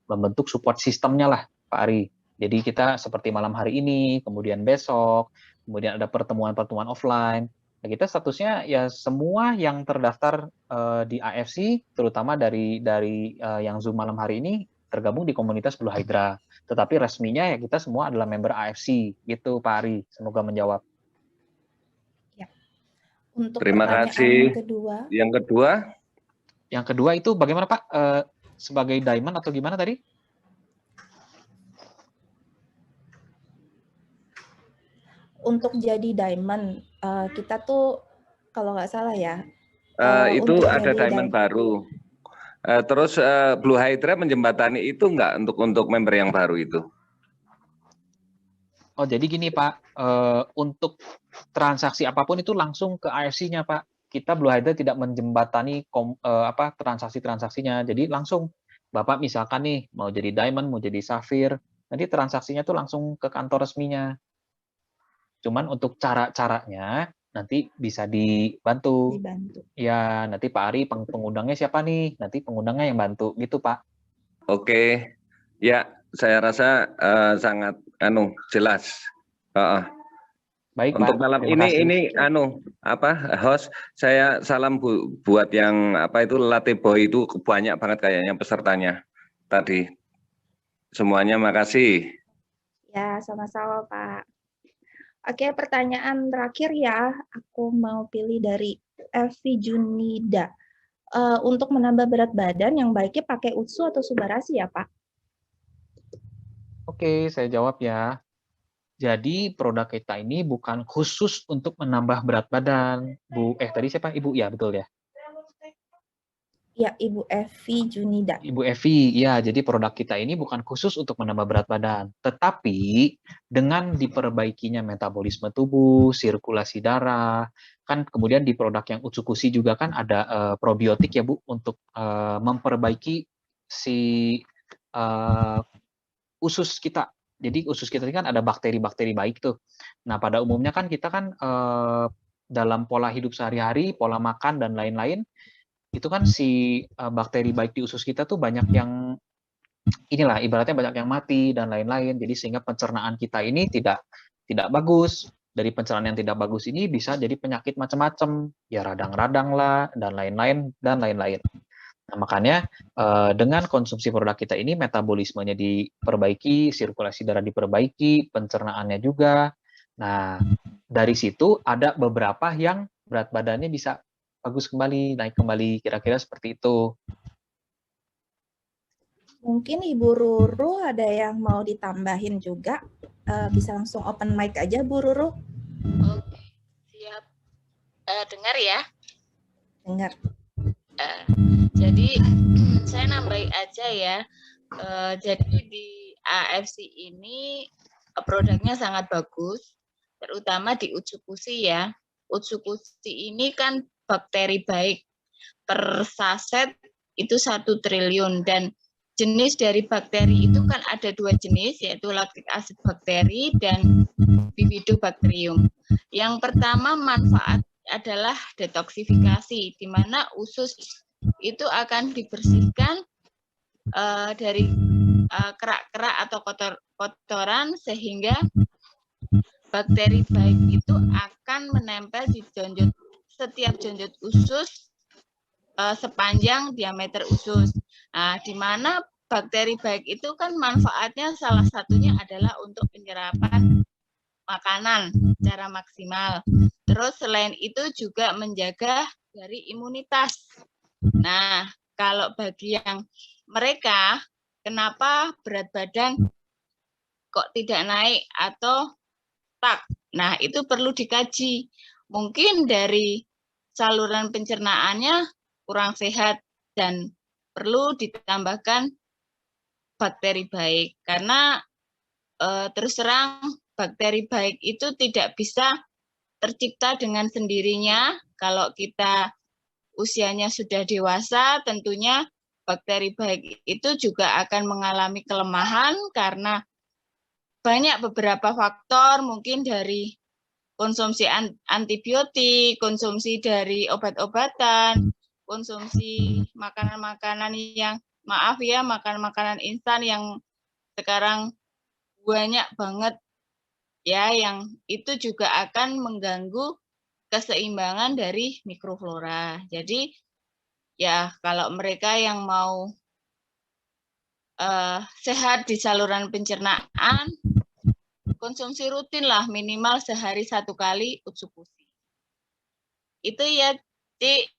membentuk support sistemnya lah, Pak Ari. Jadi kita seperti malam hari ini, kemudian besok, kemudian ada pertemuan-pertemuan offline. Nah, kita statusnya ya semua yang terdaftar di AFC, terutama dari yang Zoom malam hari ini, tergabung di komunitas Blue Hydra. Tetapi resminya ya kita semua adalah member AFC, gitu Pak Ari. Semoga menjawab. Untuk Terima kasih. Yang kedua? Yang kedua itu bagaimana Pak? Sebagai diamond atau gimana tadi? Untuk jadi diamond, kita tuh kalau nggak salah ya. Itu ada diamond baru. Terus Blue Hydra menjembatani itu nggak untuk member yang baru itu? Oh, jadi gini Pak, untuk transaksi apapun itu langsung ke AFC-nya Pak. Kita Blue Hydra tidak menjembatani transaksi-transaksinya. Jadi langsung Bapak misalkan nih mau jadi diamond, mau jadi sapphire, nanti transaksinya tuh langsung ke kantor resminya. Cuman untuk cara-caranya nanti bisa dibantu. Ya, nanti Pak Ari pengundangnya siapa nih? Nanti pengundangnya yang bantu gitu Pak. Oke, ya saya rasa sangat jelas. Baik untuk Pak, malam ini host, saya salam buat yang Latte Boy itu banyak banget kayaknya pesertanya tadi. Semuanya makasih. Ya, sama-sama Pak. Oke, pertanyaan terakhir ya. Aku mau pilih dari Evi Junida. Untuk menambah berat badan yang baiknya pakai Utsu atau Subarasi ya Pak? Oke, saya jawab ya. Jadi produk kita ini bukan khusus untuk menambah berat badan. Tadi siapa? Ibu ya, betul ya? Ya, Ibu Evi Junida. Ibu Evi, ya. Jadi produk kita ini bukan khusus untuk menambah berat badan, tetapi dengan diperbaikinya metabolisme tubuh, sirkulasi darah, kan kemudian di produk yang Utsukushi juga kan ada probiotik ya Bu untuk memperbaiki si usus kita. Jadi usus kita ini kan ada bakteri-bakteri baik tuh. Nah pada umumnya kan kita kan dalam pola hidup sehari-hari, pola makan dan lain-lain, itu kan si bakteri baik di usus kita tuh banyak yang inilah ibaratnya banyak yang mati dan lain-lain. Jadi sehingga pencernaan kita ini tidak bagus. Dari pencernaan yang tidak bagus ini bisa jadi penyakit macam-macam, ya radang-radang lah dan lain-lain dan lain-lain. Nah, makanya dengan konsumsi produk kita ini metabolismenya diperbaiki, sirkulasi darah diperbaiki, pencernaannya juga. Nah, dari situ ada beberapa yang berat badannya bisa bagus kembali, naik kembali, kira-kira seperti itu. Mungkin Ibu Ruru ada yang mau ditambahin juga. Bisa langsung open mic aja Bu Ruru. Oke, siap. Dengar ya? Dengar. Jadi saya nambahin aja ya. Jadi di AFC ini produknya sangat bagus, terutama di Utsukushi ya. Utsukushi ini kan bakteri baik, per saset itu 1 triliun, dan jenis dari bakteri itu kan ada 2 jenis, yaitu lactic acid bakteri dan bifidobakterium. Yang pertama manfaat adalah detoksifikasi, di mana usus itu akan dibersihkan dari kerak-kerak atau kotoran, sehingga bakteri baik itu akan menempel di setiap jonjot usus sepanjang diameter usus. Nah, di mana bakteri baik itu kan manfaatnya salah satunya adalah untuk penyerapan makanan secara maksimal. Terus selain itu juga menjaga dari imunitas. Nah, kalau bagi yang mereka, kenapa berat badan kok tidak naik atau tak? Nah, itu perlu dikaji. Mungkin dari saluran pencernaannya kurang sehat dan perlu ditambahkan bakteri baik. Karena terus terang bakteri baik itu tidak bisa tercipta dengan sendirinya. Kalau kita usianya sudah dewasa, tentunya bakteri baik itu juga akan mengalami kelemahan karena banyak beberapa faktor, mungkin dari konsumsi antibiotik, konsumsi dari obat-obatan, konsumsi makanan-makanan yang, maaf ya, makanan-makanan instan yang sekarang banyak banget ya, yang itu juga akan mengganggu keseimbangan dari mikroflora. Jadi ya kalau mereka yang mau sehat di saluran pencernaan, konsumsi rutin lah, minimal sehari 1 kali utsukushi. Itu ya, Ci.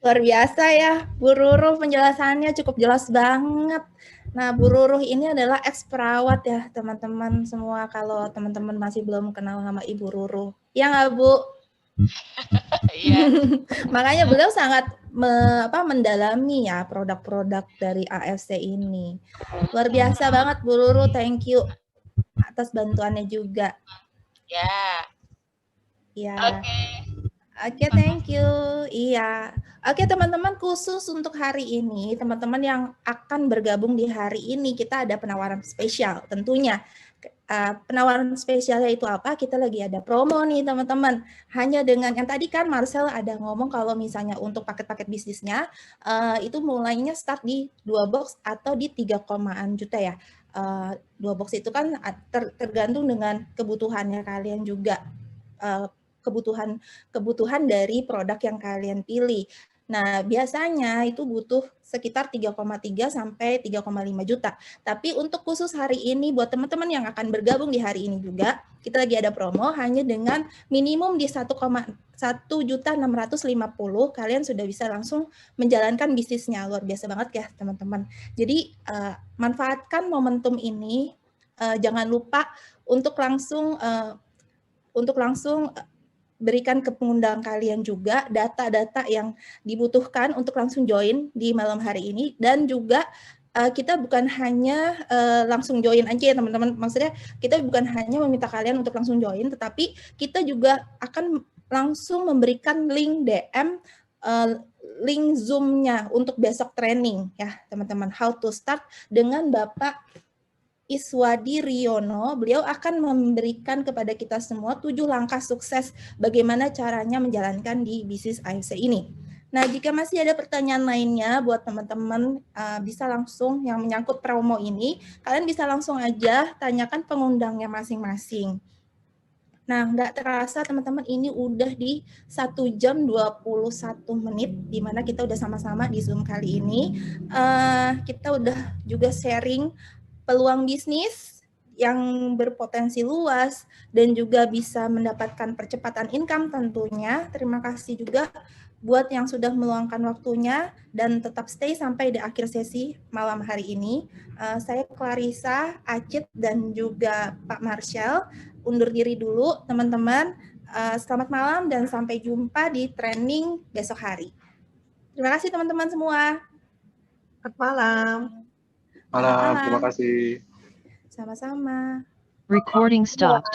Luar biasa ya, Bu Ruruh, penjelasannya cukup jelas banget. Nah, Bu Ruruh ini adalah ex-perawat ya, teman-teman semua. Kalau teman-teman masih belum kenal sama Ibu Ruruh. Ya nggak, Bu? Iya. Makanya beliau sangat mendalami ya produk-produk dari AFC ini. Luar biasa banget, Bu Ruruh. Thank you atas bantuannya juga. Ya. Ya. Oke. Oke, thank you. Iya. Oke, teman-teman, khusus untuk hari ini, teman-teman yang akan bergabung di hari ini, kita ada penawaran spesial tentunya. Penawaran spesialnya itu apa? Kita lagi ada promo nih, teman-teman. Hanya dengan yang tadi kan Marcel ada ngomong kalau misalnya untuk paket-paket bisnisnya, itu mulainya start di 2 box atau di 3 juta ya. 2 box itu kan tergantung dengan kebutuhannya kalian juga. Kebutuhan dari produk yang kalian pilih. Nah, biasanya itu butuh sekitar 3,3 sampai 3,5 juta. Tapi untuk khusus hari ini buat teman-teman yang akan bergabung di hari ini juga, kita lagi ada promo hanya dengan minimum di 1.650.000 kalian sudah bisa langsung menjalankan bisnisnya. Luar biasa banget ya, teman-teman. Jadi, manfaatkan momentum ini, jangan lupa untuk langsung berikan ke pengundang kalian juga data-data yang dibutuhkan untuk langsung join di malam hari ini. Dan juga kita bukan hanya langsung join aja ya teman-teman, maksudnya kita bukan hanya meminta kalian untuk langsung join, tetapi kita juga akan langsung memberikan link DM, link Zoom-nya untuk besok training ya teman-teman, how to start dengan Bapak Iswadi Riono. Beliau akan memberikan kepada kita semua 7 langkah sukses bagaimana caranya menjalankan di bisnis AFC ini. Nah, jika masih ada pertanyaan lainnya buat teman-teman, bisa langsung yang menyangkut promo ini, kalian bisa langsung aja tanyakan pengundangnya masing-masing. Nah, nggak terasa teman-teman, ini udah di 1 jam 21 menit, di mana kita udah sama-sama di Zoom kali ini. Kita udah juga sharing peluang bisnis yang berpotensi luas dan juga bisa mendapatkan percepatan income tentunya. Terima kasih juga buat yang sudah meluangkan waktunya dan tetap stay sampai di akhir sesi malam hari ini. Saya Clarissa, Acit, dan juga Pak Marshall undur diri dulu teman-teman. Selamat malam dan sampai jumpa di training besok hari. Terima kasih teman-teman semua. Selamat malam. Malam, terima kasih. Sama-sama. Recording stopped.